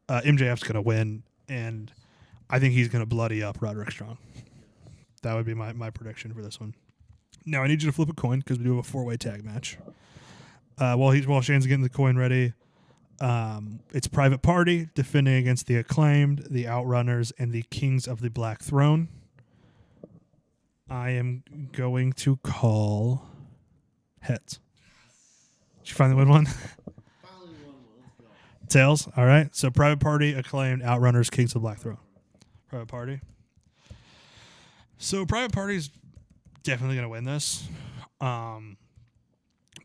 MJF's going to win, and I think he's going to bloody up Roderick Strong. That would be my prediction for this one. Now I need you to flip a coin because we do have a 4-way tag match. While Shane's getting the coin ready, it's Private Party defending against the Acclaimed, the Outrunners, and the Kings of the Black Throne. I am going to call heads. Did you finally win one? Finally won one. Let's go. Tails. All right. So Private Party, Acclaimed, Outrunners, Kings of the Black Throne. Private Party. So Private Party's definitely going to win this.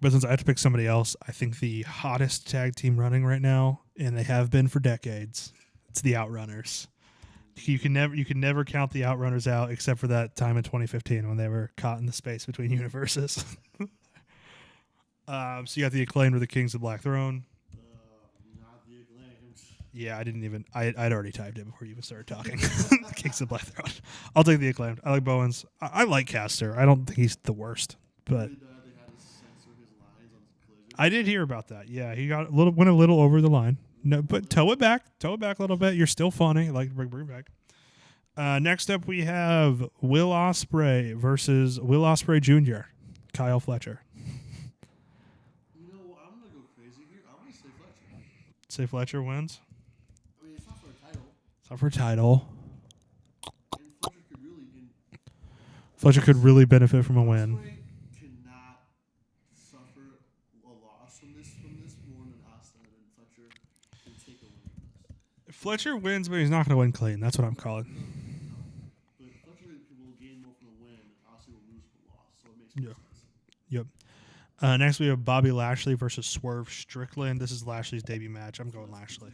But since I have to pick somebody else, I think the hottest tag team running right now, and they have been for decades, it's the Outrunners. You can never count the Outrunners out except for that time in 2015 when they were caught in the space between universes. So you got the Acclaimed or the Kings of the Black Throne. Not the Acclaimed. Yeah, I'd already typed it before you even started talking. Kings of the Black Throne. I'll take the Acclaimed. I like Bowens. I like Caster. I don't think he's the worst, but They had to censor his lines on Collision. I did hear about that. Yeah, he went a little over the line. No, but toe it back a little bit. You're still funny. Like bring it back. Next up, we have Will Ospreay versus Will Ospreay Jr. Kyle Fletcher. You know, I'm gonna go crazy here. I'm gonna say Fletcher. Say Fletcher wins. It's not for title. And Fletcher could really benefit from a win. Ospreay cannot suffer a loss from this more than Austin, and Fletcher can take a win from this. If Fletcher wins, but he's not going to win clean. That's what I'm calling. No. But Fletcher will gain more from a win, and Austin will lose from a loss. So it makes more sense. Yep. Next, we have Bobby Lashley versus Swerve Strickland. This is Lashley's debut match. I'm going Lashley.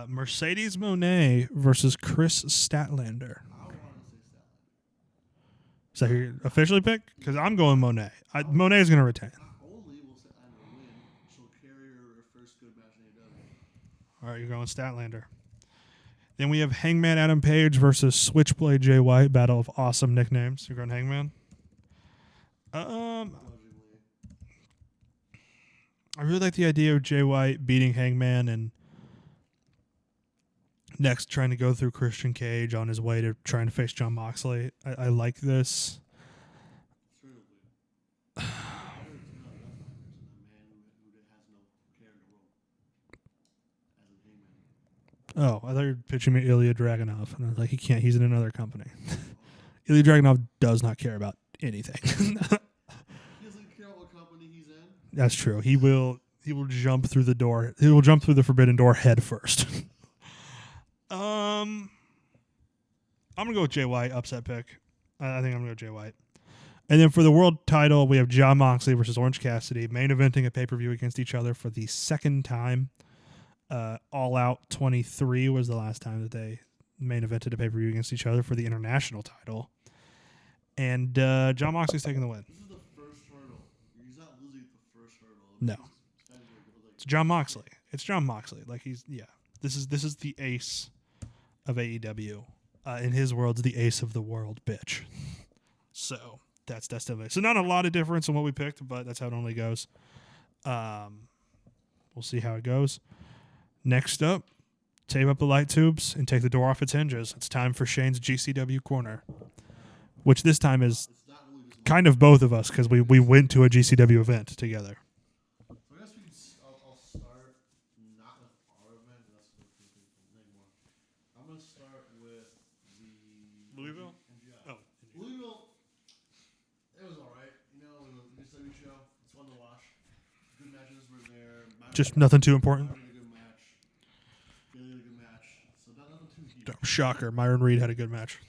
Mercedes Moné versus Chris Statlander. I want to say Statlander. Is that your officially pick? Because I'm going Moné. Moné is going to retain. Not only will Statlander win, she'll carry her first good match in AEW. All right, you're going Statlander. Then we have Hangman Adam Page versus Switchblade Jay White. Battle of awesome nicknames. You're going Hangman? I really like the idea of Jay White beating Hangman and next trying to go through Christian Cage on his way to trying to face Jon Moxley. I like this. Oh, I thought you were pitching me Ilya Dragunov, and I was like, he can't. He's in another company. Ilya Dragunov does not care about anything. He doesn't care what company he's in. That's true. He will jump through the door. He will jump through the forbidden door head first. I'm gonna go with Jay White. Upset pick. I think I'm gonna go Jay White. And then for the world title, we have Jon Moxley versus Orange Cassidy, main eventing a pay-per-view against each other for the second time. All Out 23 was the last time that they main evented a pay-per-view against each other for the international title. And Jon Moxley's taking the win. This is the first hurdle. He's not losing the first hurdle. No. It's Jon Moxley. It's Jon Moxley. Like This is the ace of AEW. In his words, the ace of the world, bitch. So that's definitely. So not a lot of difference in what we picked, but that's how it normally goes. We'll see how it goes. Next up, tape up the light tubes and take the door off its hinges. It's time for Shane's GCW corner, which this time is kind of both of us because we went to a GCW event together. So I guess I'll start not with our event. That's the thing more. I'm going to start with the Louisville? NGI. Louisville, it was all right. You know, it was a GCW show. It's fun to watch. Good matches were there. Just nothing too important. Shocker. Myron Reed had a good match.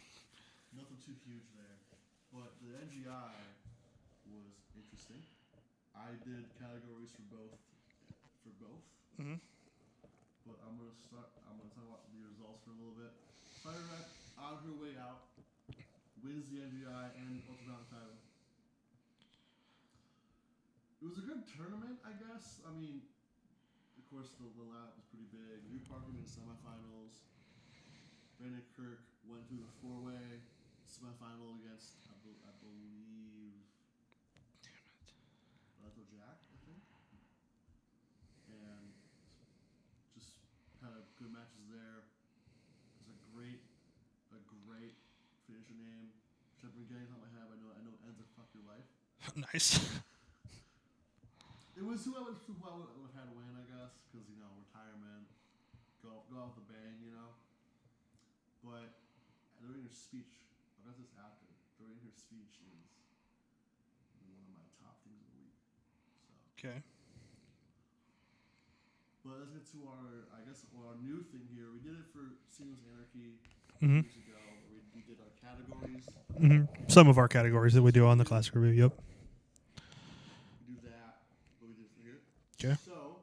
Nothing too huge there. But the NGI was interesting. I did categories for both. Mm-hmm. But I'm going to talk about the results for a little bit. Fire Rep, on her way out, wins the NGI and Ultimate title. It was a good tournament, I guess. I mean, of course, the lineup was pretty big. Luke Parker in the semifinals. Brandon Kirk went through the four-way semifinal against, I believe, Lethal Jack, I think. And just kind of good matches there. There's a great finisher name. Which I've been getting on my head. I know ends of Fuck Your Life. Nice. It was who I would have had win, I guess, because retirement, go out with a bang, But during her speech, I got this after. During her speech is one of my top things of the week. So. Okay. But let's get to our new thing here. We did it for Seamless Anarchy Mm-hmm. years ago. We did our categories. Mm-hmm. Some of our categories that we do on the classic review. Yep. We do that. What we did for here. Okay. So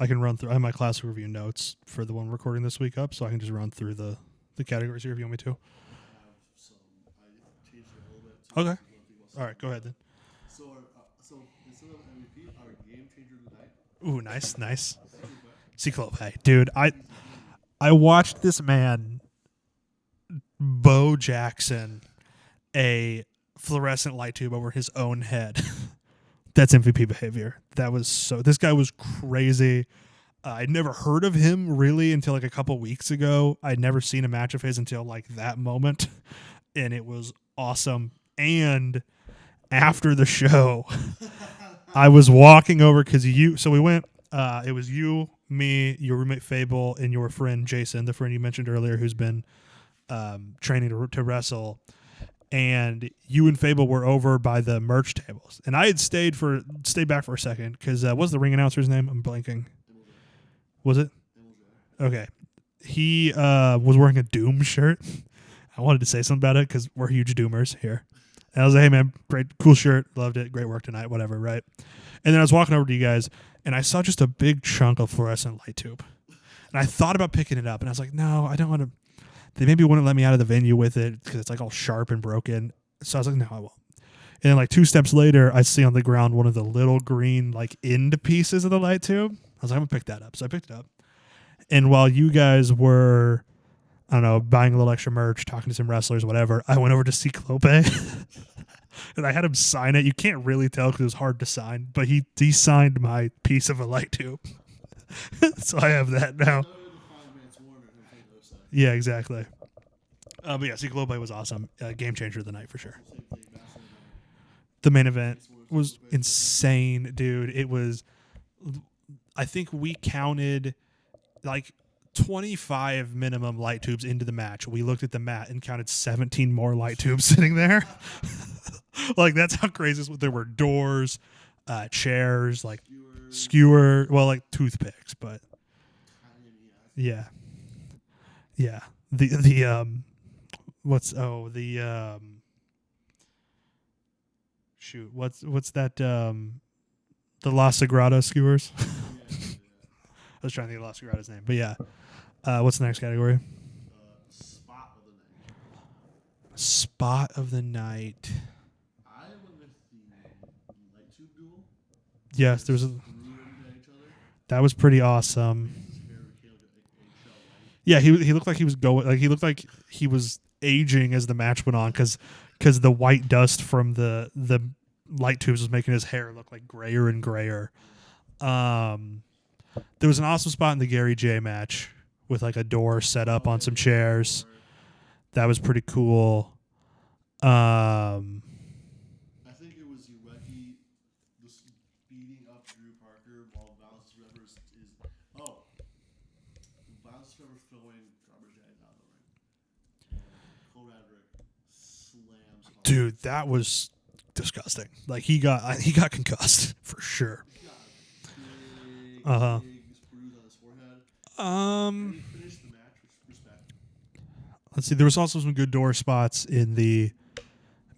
I can run through. I have my classic review notes for the one recording this week up, so I can just run through the categories here if you want me to. I changed it a little bit. Okay. All right, go ahead then. So instead of MVP, our game changer of the night. Ooh, nice. Ciclope. Dude, I watched this man, Bo Jackson, a fluorescent light tube over his own head. That's MVP behavior. This guy was crazy. I'd never heard of him really until like a couple weeks ago. I'd never seen a match of his until like that moment. And it was awesome. And after the show, I was walking over because we went, it was you, me, your roommate Fable, and your friend Jason, the friend you mentioned earlier, who's been training to wrestle. And you and Fable were over by the merch tables, and I had stayed back for a second because what's the ring announcer's name? I'm blanking. Was it? Okay. He was wearing a Doom shirt. I wanted to say something about it because we're huge Doomers here. And I was like, hey, man, great, cool shirt. Loved it. Great work tonight. Whatever, right? And then I was walking over to you guys, and I saw just a big chunk of fluorescent light tube. And I thought about picking it up, and I was like, no, I don't want to. They maybe wouldn't let me out of the venue with it because it's like all sharp and broken. So I was like, no, I won't. And then like 2 steps later, I see on the ground one of the little green like end pieces of the light tube. I was like, I'm going to pick that up. So I picked it up. And while you guys were, I don't know, buying a little extra merch, talking to some wrestlers, whatever, I went over to see Clope. And I had him sign it. You can't really tell because it was hard to sign. But he signed my piece of a light tube. So I have that now. Yeah, exactly. But yeah, see, Globe was awesome. Game changer of the night for sure. The main event was insane, dude. It was, I think we counted like 25 minimum light tubes into the match. We looked at the mat and counted 17 more light tubes sitting there. Like, that's how crazy it was. There were doors, chairs, like skewer, well, like toothpicks, but yeah. Yeah. What's that the La Sagrada skewers? I was trying to think of La Sagrada's name. But yeah. What's the next category? Spot of the night. I went with the light tube duel. Yes, there was that was pretty awesome. Yeah, he looked like he was going. Like he looked like he was aging as the match went on because the white dust from the light tubes was making his hair look like grayer and grayer. There was an awesome spot in the Gary J match with like a door set up on some chairs. That was pretty cool. I think it was Ueki beating up Drew Parker while Violence Forever is Violence Forever throwing garbage out of the ring. Cole Radrick slams. Dude, that was disgusting. Like he got concussed for sure. Big bruise on his forehead. He finished the match with respect. Let's see. There was also some good door spots in the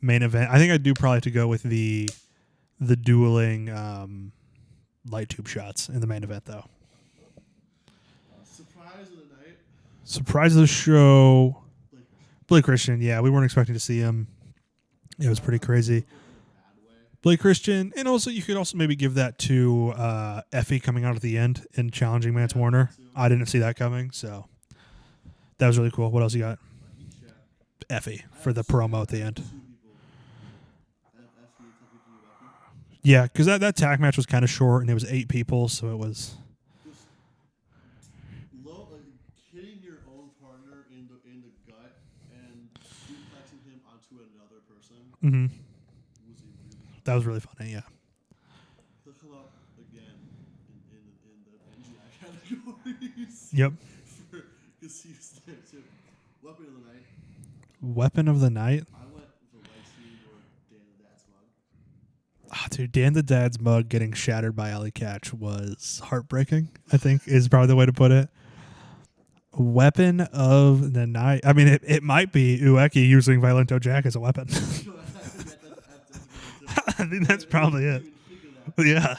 main event. I think I do probably have to go with the dueling light tube shots in the main event, though. Surprise of the night. Surprise of the show. Blake Christian. Yeah, we weren't expecting to see him. It was pretty crazy. Blake Christian, and also you could also maybe give that to Effie coming out at the end and challenging Mance Warner. I didn't see that coming, so that was really cool. What else you got? Effie for the promo at the end. Yeah, because that tag match was kind of short, and it was 8 people, so it was. Hitting your own partner in the gut and suplexing him onto another person. Mm-hmm. That was really funny. Yeah. He'll come up again in the NGI categories. Yep. Because he's there too. Weapon of the night. Weapon of the night. I went with the white scene or Dan the Dad's mug. Oh, dude, Dan the Dad's mug getting shattered by Alley Catch was heartbreaking, I think is probably the way to put it. Weapon of the night. I mean, it might be Ueki using Violento Jack as a weapon. I think that's probably it. Yeah.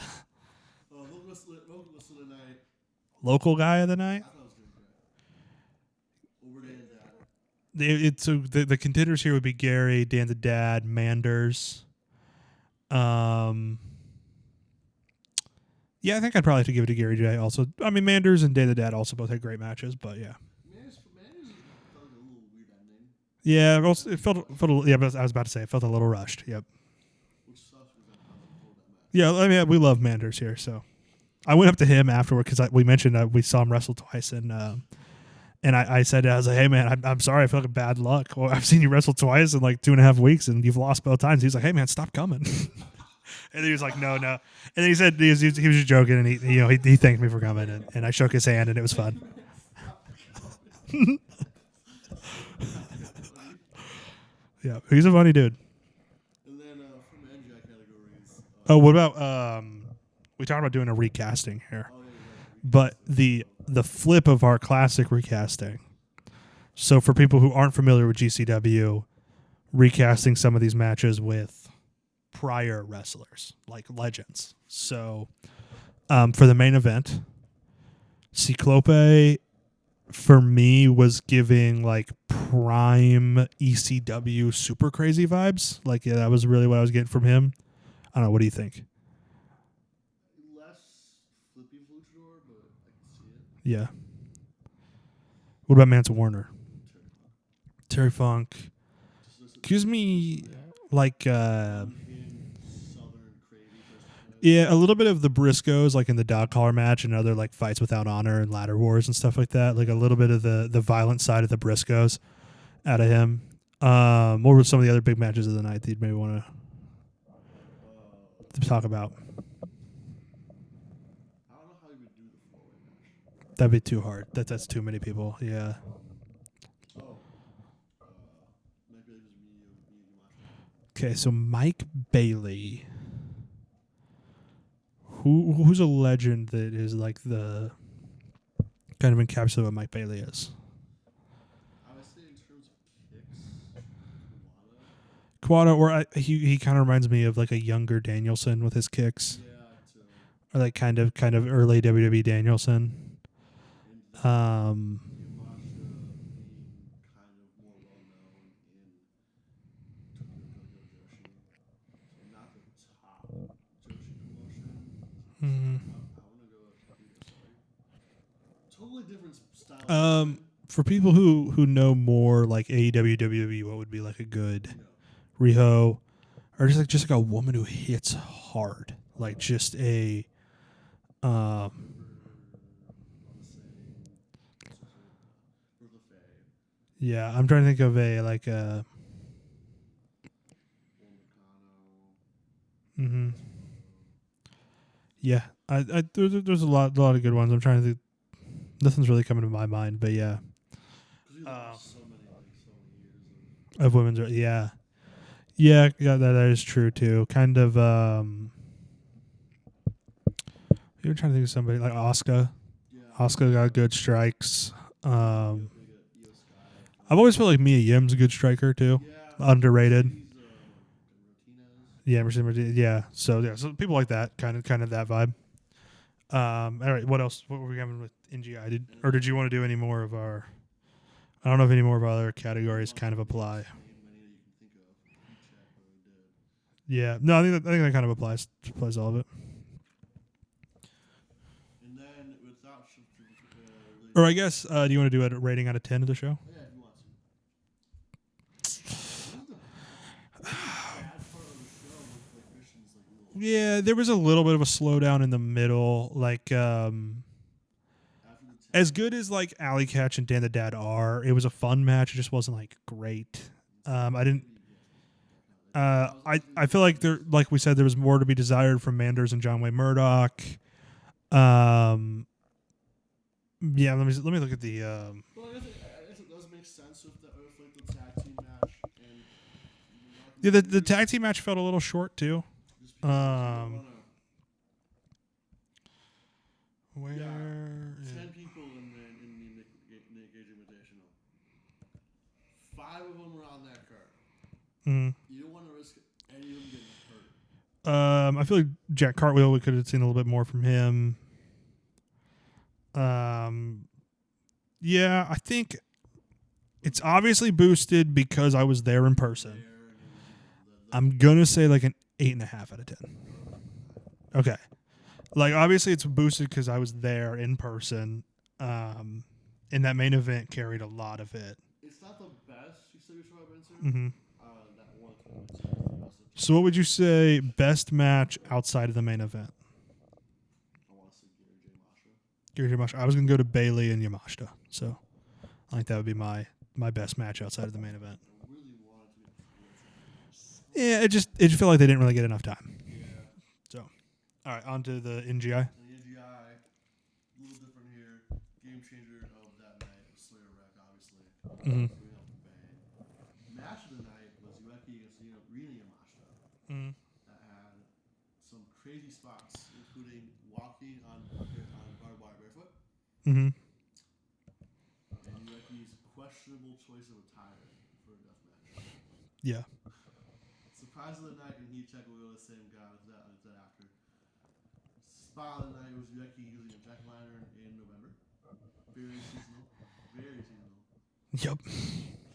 Local guy of the night? So the contenders here would be Gary, Dan the Dad, Manders. Yeah, I think I'd probably have to give it to Gary J. Also, I mean, Manders and Dan the Dad also both had great matches, but yeah. Manders felt like a little weird ending. Yeah, it felt yeah, but I was about to say it felt a little rushed. Yep. Which sucks because I love that match. Yeah, I mean, we love Manders here, so I went up to him afterward because we mentioned we saw him wrestle twice, and I said, I was like, hey man, I'm sorry, I feel like a bad luck. Well, I've seen you wrestle twice in like 2.5 weeks, and you've lost both times. He's like, hey man, stop coming. And he was like, no. And then he said he was just joking, and he thanked me for coming, and I shook his hand, and it was fun. Yeah, he's a funny dude. And then from NJ categories. Oh, what about we talked about doing a recasting here, but the flip of our classic recasting. So for people who aren't familiar with GCW, recasting some of these matches with prior wrestlers, like legends. So for the main event, Ciclope, for me, was giving like prime ECW super crazy vibes. Like, yeah, that was really what I was getting from him. I don't know. What do you think? Less flippy luchador, but I can see it. Yeah. What about Mance Warner? Terry Funk. Excuse me, like Southern crazy. yeah, a little bit of the Briscoes, like in the dog collar match and other like fights without honor and ladder wars and stuff like that. Like a little bit of the violent side of the Briscoes out of him. What were some of the other big matches of the night that you'd maybe want to talk about? I don't know how you would do the 4-way match. That'd be too hard. That's too many people. Yeah. Maybe it was me Okay, so Mike Bailey. Who's a legend that is like the kind of encapsulate what Mike Bailey is? I would say in terms of kicks, Kawada, or he kind of reminds me of like a younger Danielson with his kicks, too. or like kind of early WWE Danielson. Yamashita being kind of more well known in Tokyo Joshi. So not the top Joshi promotion. Mm-hmm. I want to go with totally different style. For people who know more like AEW WWE, what would be like a good Riho, or just like a woman who hits hard, like just a yeah, I'm trying to think of a like a yeah, there's a lot of good ones. I'm trying to think. Nothing's really coming to my mind, but yeah. So many years Of women's, yeah, that is true too. Kind of. You're trying to think of somebody like Asuka. Yeah. Asuka got good strikes. I've always felt like Mia Yim's a good striker too. Yeah. Underrated. Martinez. Yeah, Martinez. Yeah. So people like that kind of that vibe. All right. What else? What were we having with NGI? Did you want to do any more of our? I don't know if any more of our other categories kind of apply. Yeah. No, I think that kind of applies to all of it. And then without or I guess, do you want to do a rating out of 10 of the show? Yeah, if you want to. Yeah, there was a little bit of a slowdown in the middle. Like, as good as like Alley Catch and Dan the Dad are, it was a fun match. It just wasn't like great. I didn't. I feel like like we said, there was more to be desired from Manders and John Wayne Murdoch. Yeah, let me look at the. Well, I guess it does make sense with like the tag team match. And yeah, the tag team match felt a little short too. Where? Yeah. 10 people in the Nick Gage Invitational. 5 of them were on that card. Mm. You don't want to risk any of them getting hurt. I feel like Jack Cartwheel, we could have seen a little bit more from him. Yeah, I think it's obviously boosted because I was there in person. I'm gonna say like an 8.5 out of 10. Okay, like obviously it's boosted because I was there in person. And that main event carried a lot of it. It's not the best GCW show I've been to. Mm-hmm. That one. So what would you say best match outside of the main event? I want to say Gary J. Yamashita. I was gonna go to Bailey and Yamashita, so I think that would be my best match outside of the main event. I really wanted to get Yeah, it just felt like they didn't really get enough time. Yeah. So, all right, on to the NGI. And the NGI, a little different here. Game changer of that night was Sawyer Wreck, obviously. Mm-hmm. Coming up with bang. Match of the night was Ueki against Rina Yamashita. Mm-hmm. That had some crazy spots, including walking on barbed wire barefoot, Mm-hmm. and Ueki's questionable choice of attire for a death match. Yeah. Surprise of the night and heat check will go to the same guy as that after. Spot of the night was Ueki using a jack-o'-lantern in November. Very seasonal. Very seasonal. Yep.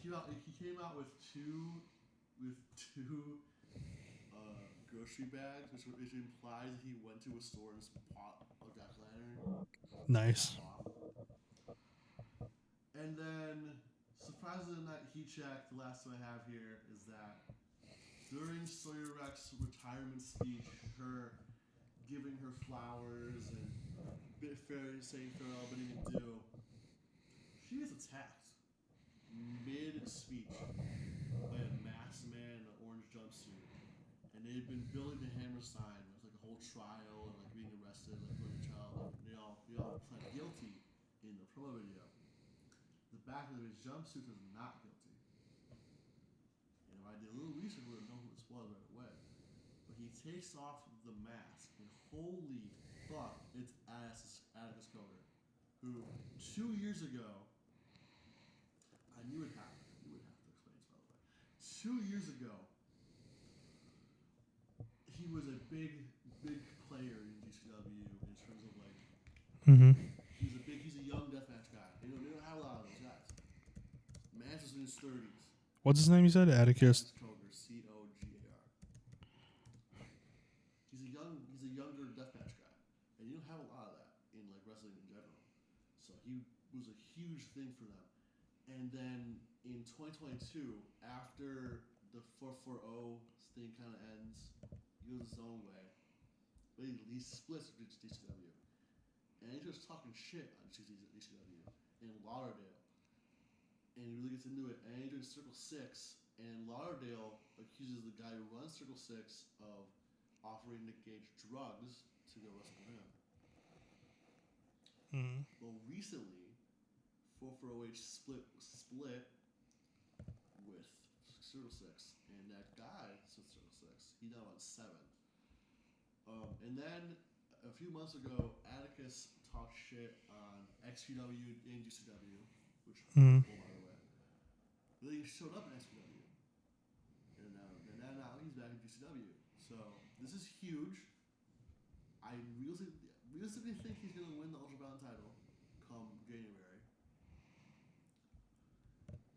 He came out with two grocery bags, which implies that he went to a store and bought a jack-o'-lantern. Nice. And then, surprise of the night heat check, the last one I have here is that during Sawyer Wreck's retirement speech, her giving her flowers and saying farewell, bidding adieu, she is attacked mid-speech by a masked man in an orange jumpsuit. And they've been building the hammer sign with like a whole trial and like being arrested, like going to trial. Like, they all pled guilty in the promo video. The back of his jumpsuit is not guilty. You know, I did a little research, would have known who this was right away. But he takes off the mask, and holy fuck, it's Atticus Coder, who 2 years ago, I knew it happened. You would have to explain this, by the way. 2 years ago, he was a big player in GCW in terms of like. Mm-hmm. He's a young deathmatch guy. They don't have a lot of those guys. Mans was in his 30s. What's his name? You said Atticus. Cogar, Cogar. He's a younger deathmatch guy, and you don't have a lot of that in like wrestling in general. So he was a huge thing for them. And then in 2022, after the 440 thing kind of ends, he goes his own way. But he splits with GCW. And he's just talking shit on GCW in Lauderdale. And he really gets into it. And he joins Circle 6. And Lauderdale accuses the guy who runs Circle 6 of offering Nick Gage drugs to go wrestle for him. Mm-hmm. Well, recently, 440H split with Circle 6. And that guy, since Circle 6, he now on 7. And then a few months ago, Atticus talked shit on XPW and GCW, which was cool, by the way. But then he showed up in XPW. And now he's back in GCW. So this is huge. I realistically think he's going to win the Ultra Bound title come January.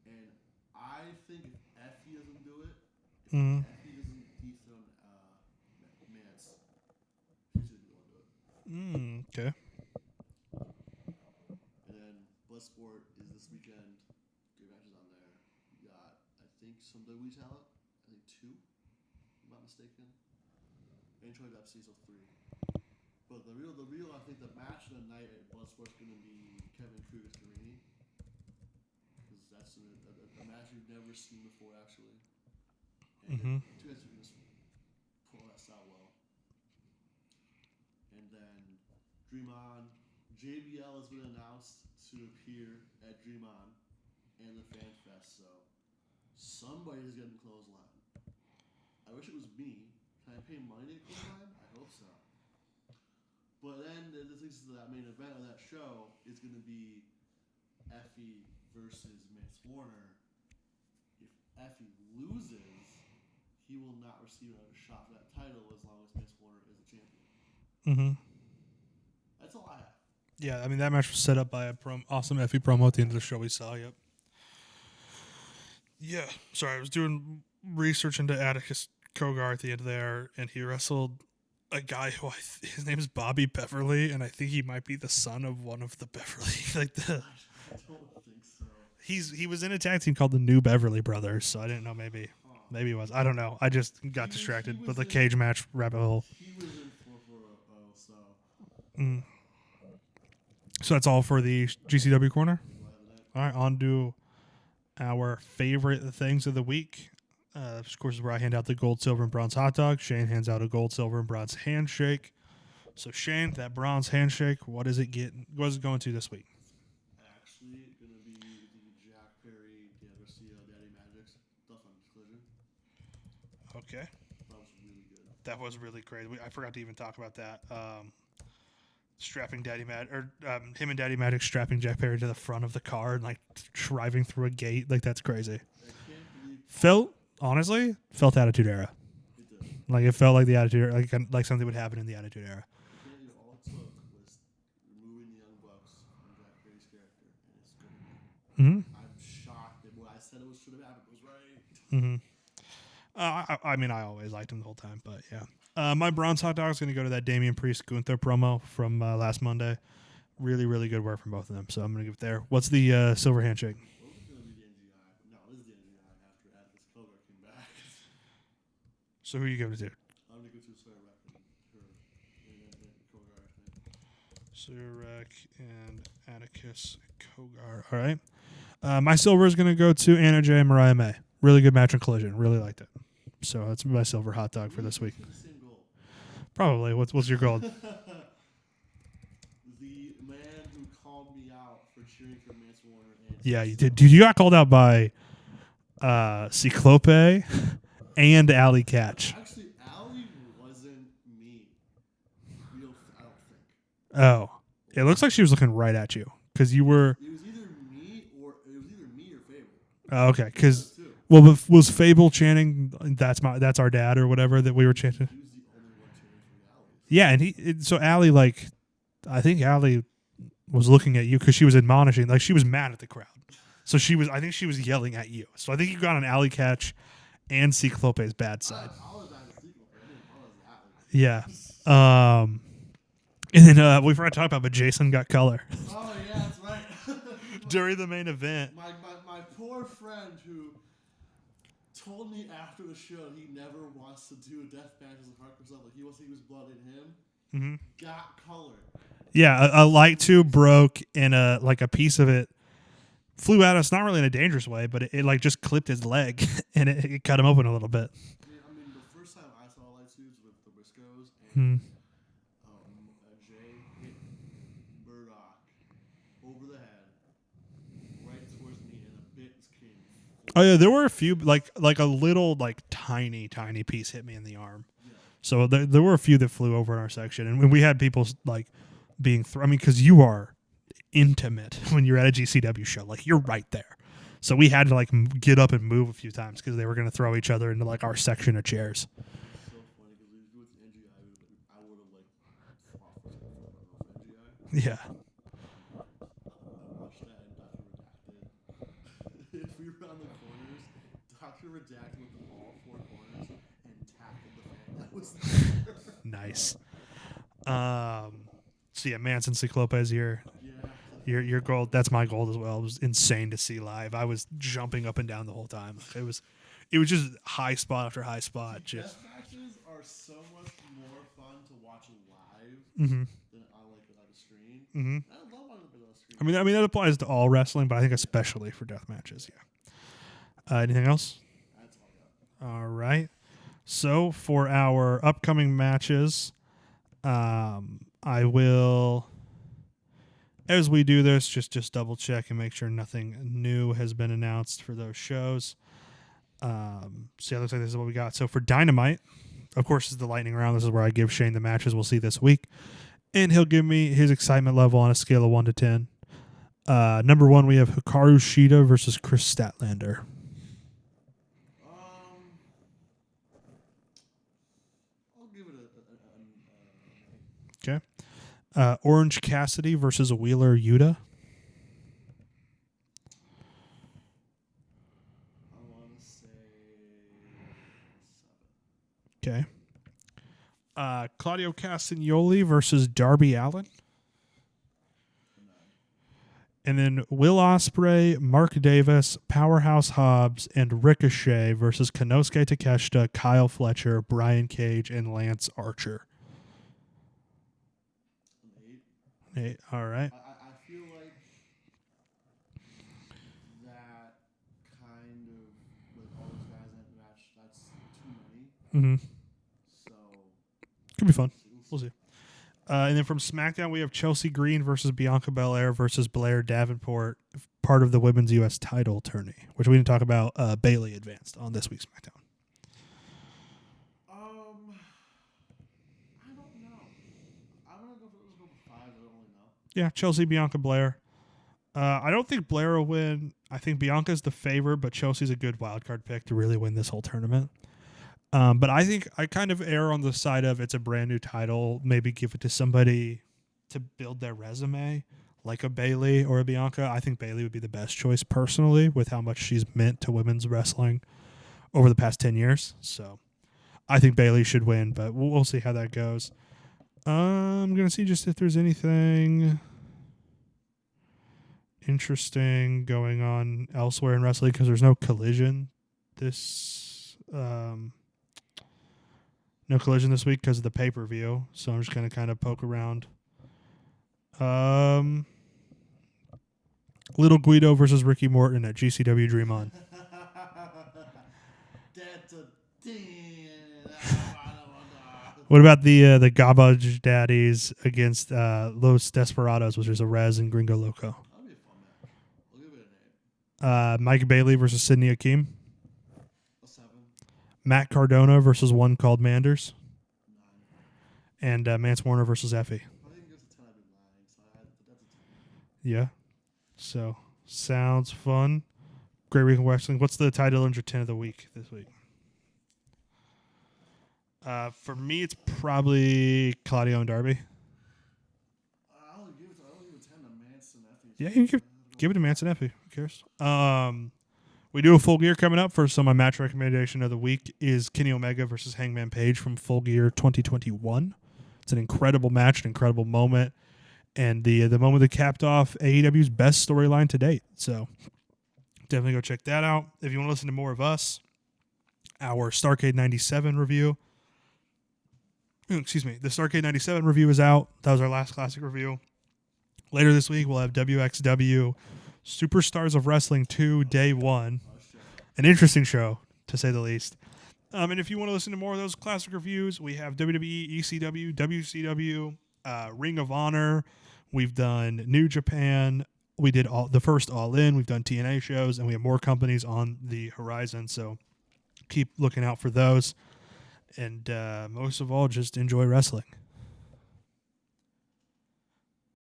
And I think if Effie doesn't do it, if Effie doesn't dethrone Mance, he's going to be the one to do it. Okay. And then Bloodsport is this weekend. Great matches on there. You got, I think, some WWE talent. I think 2, if I'm not mistaken. And Troy Dempsey, so 3. But the real, I think the match of the night at Bloodsport's going to be Kevin Kruger's Carini. Because that's a match you've never seen before, actually. And 2 guys are going to pull that out well. And then Dream On. JBL has been announced to appear at Dream On and the Fan Fest, so somebody's getting clothesline. I wish it was me. Can I pay money to get clothesline? I hope so. But then the things that main event of that show is going to be Effie versus Mance Warner. If Effie loses, he will not receive another shot for that title as long as Mance Warner is the champion. Mm-hmm. That's all I have. Yeah, I mean, that match was set up by a awesome Effie promo at the end of the show we saw, yep. Yeah, sorry, I was doing research into Atticus Cogar at the end there, and he wrestled a guy who his name is Bobby Beverly, and I think he might be the son of one of the Beverly. I don't think so. He was in a tag team called the New Beverly Brothers, so I didn't know maybe he was. I don't know. I just got distracted with the cage match rabbit hole. He was in 440, so. So that's all for the GCW corner. All right, on to our favorite things of the week. Of course, is where I hand out the gold, silver, and bronze hot dog. Shane hands out a gold, silver, and bronze handshake. So Shane, that bronze handshake, what is it getting? What is it going to this week? Actually, gonna be the Jack Perry, Dan Garcia, Daddy Magic's Tough on Collision. Okay. That was really good. That was really great. I forgot to even talk about that. Strapping Daddy Magic, or him and Daddy Magic strapping Jack Perry to the front of the car and like driving through a gate. Like, that's crazy. I can't believe Felt Attitude Era. it did. Like, it felt like the Attitude Era, like something would happen in the Attitude Era. All it took was removing the Young Bucks from Jack Perry's character, and it's good to go. Mm-hmm. I'm shocked that what I said it was should have happened was right. Mm-hmm. I mean, I always liked him the whole time, but yeah. My bronze hot dog is going to go to that Damian Priest Gunther promo from last Monday. Really, really good work from both of them, so I'm going to give it there. What's the silver handshake? What was going to be the NGI? No, this is the NGI after Atticus Kogar came back. So who are you giving it to? I'm going to go to Sarek and Kogar, I think. Sarek and Atticus Kogar. All right. My silver is going to go to Anna Jay and Mariah May. Really good match on Collision. Really liked it. So that's my silver hot dog for this week. Probably. What's your gold? The man who called me out for cheering for Mance Warner. Yeah, you did. Dude, you got called out by Ciclope and Alley Catch. Actually, Allie wasn't me. I don't think. Oh. It looks like she was looking right at you because you were. It was either me or Fable. Oh, okay. Because was Fable chanting "That's our dad" or whatever that we were chanting? He was the only one cheering for Allie. Yeah, and so Allie, like, I think Allie was looking at you because she was admonishing, like she was mad at the crowd. So I think she was yelling at you. So I think you got an Alley Catch and Ciclope's bad side. I was at the Ciclope. I didn't Allie. Yeah. And then we forgot to talk about, but Jason got color Oh yeah, that's right. during the main event. My poor friend who told me after the show he never wants to do a death match as a hardcore stuff. Like he was blood in him. Mm-hmm. Got color. Yeah, a light tube broke and a piece of it flew at us, not really in a dangerous way, but it like just clipped his leg and it cut him open a little bit. I mean, the first time I saw light tubes with the Briscoes and Jay hit Murdoch over the head, right towards me, and a bit came. Oh yeah, there were a few like a little like tiny piece hit me in the arm. Yeah. So there were a few that flew over in our section, and we had people like being. I mean, because you are intimate when you're at a GCW show, like you're right there. So we had to like get up and move a few times because they were going to throw each other into like our section of chairs. It's so funny because if it was NGI, I would have like fought for NGI. Yeah. I watched that and Dr. Redacted. If we were on the corners, Dr. Redacted went to all four corners and tackled the fan that was there. Nice. So yeah, Manson Ciclope's your gold. That's my gold as well. It was insane to see live. I was jumping up and down the whole time. It was just high spot after high spot. Just Death matches are so much more fun to watch live mm-hmm. than on a stream. Mm-hmm. I love watching it on a stream. I mean that applies to all wrestling, but I think especially for death matches. Yeah. Anything else? That's all I got. All right. So for our upcoming matches, I will, as we do this, just double check and make sure nothing new has been announced for those shows. So yeah, looks like this is what we got. So for Dynamite, of course, this is the lightning round. This is where I give Shane the matches we'll see this week, and he'll give me his excitement level on a scale of 1 to 10. Number 1, we have Hikaru Shida versus Chris Statlander. I'll give it Okay. Orange Cassidy versus Wheeler Yuta. I want to say 7. Okay. Claudio Castagnoli versus Darby Allin. 9. And then Will Ospreay, Mark Davis, Powerhouse Hobbs, and Ricochet versus Konosuke Takeshita, Kyle Fletcher, Brian Cage, and Lance Archer. 8. All right. I feel like that kind of, like all those guys that matched Mm-hmm. So Could be fun. we'll We'll see. And then from SmackDown, we have Chelsea Green versus Bianca Belair versus Blair Davenport, part of the Women's U.S. title tourney, which we didn't talk about. Bailey advanced on this week's SmackDown. I don't know. I'm gonna go for 5. I don't really know. Yeah, Chelsea, Bianca, Blair. I don't think Blair will win. I think Bianca's the favorite, but Chelsea's a good wildcard pick to really win this whole tournament. But I think I kind of err on the side of it's a brand new title. Maybe give it to somebody to build their resume, like a Bailey or a Bianca. I think Bailey would be the best choice personally with how much she's meant to women's wrestling over the past 10 years. So I think Bailey should win, but we'll see how that goes. I'm going to see just if there's anything interesting going on elsewhere in wrestling because there's no collision this week because of the pay-per-view, so I'm just going to kind of poke around. Little Guido versus Ricky Morton at GCW Dream On. That's a thing. What about the Garbage Daddies against Los Desperados, which is Arez and Gringo Loco? That'll be a fun match. We'll give it a name. Mike Bailey versus Sidney Akeem. A 7. Matt Cardona versus one called Manders. 9. And Mance Warner versus Effie. I think it's a 10. I'd be lying. So that's a 10. Yeah. So, sounds fun. Great week of wrestling. What's the title under 10 of the week this week? For me, it's probably Claudio and Darby. I'll give it 10 to Manson Effie. Yeah, you can give it to Manson Effie. Who cares? We do a Full Gear coming up. First on my match recommendation of the week is Kenny Omega versus Hangman Page from Full Gear 2021. It's an incredible match, an incredible moment, and the moment that capped off AEW's best storyline to date. So definitely go check that out. If you want to listen to more of us, our Starrcade 97 review. Excuse me. The Starrcade 97 review is out. That was our last classic review. Later this week, we'll have WXW Superstars of Wrestling 2 Day 1. An interesting show, to say the least. And if you want to listen to more of those classic reviews, we have WWE, ECW, WCW, Ring of Honor. We've done New Japan. We did the first All In. We've done TNA shows, and we have more companies on the horizon. So keep looking out for those. And most of all, just enjoy wrestling.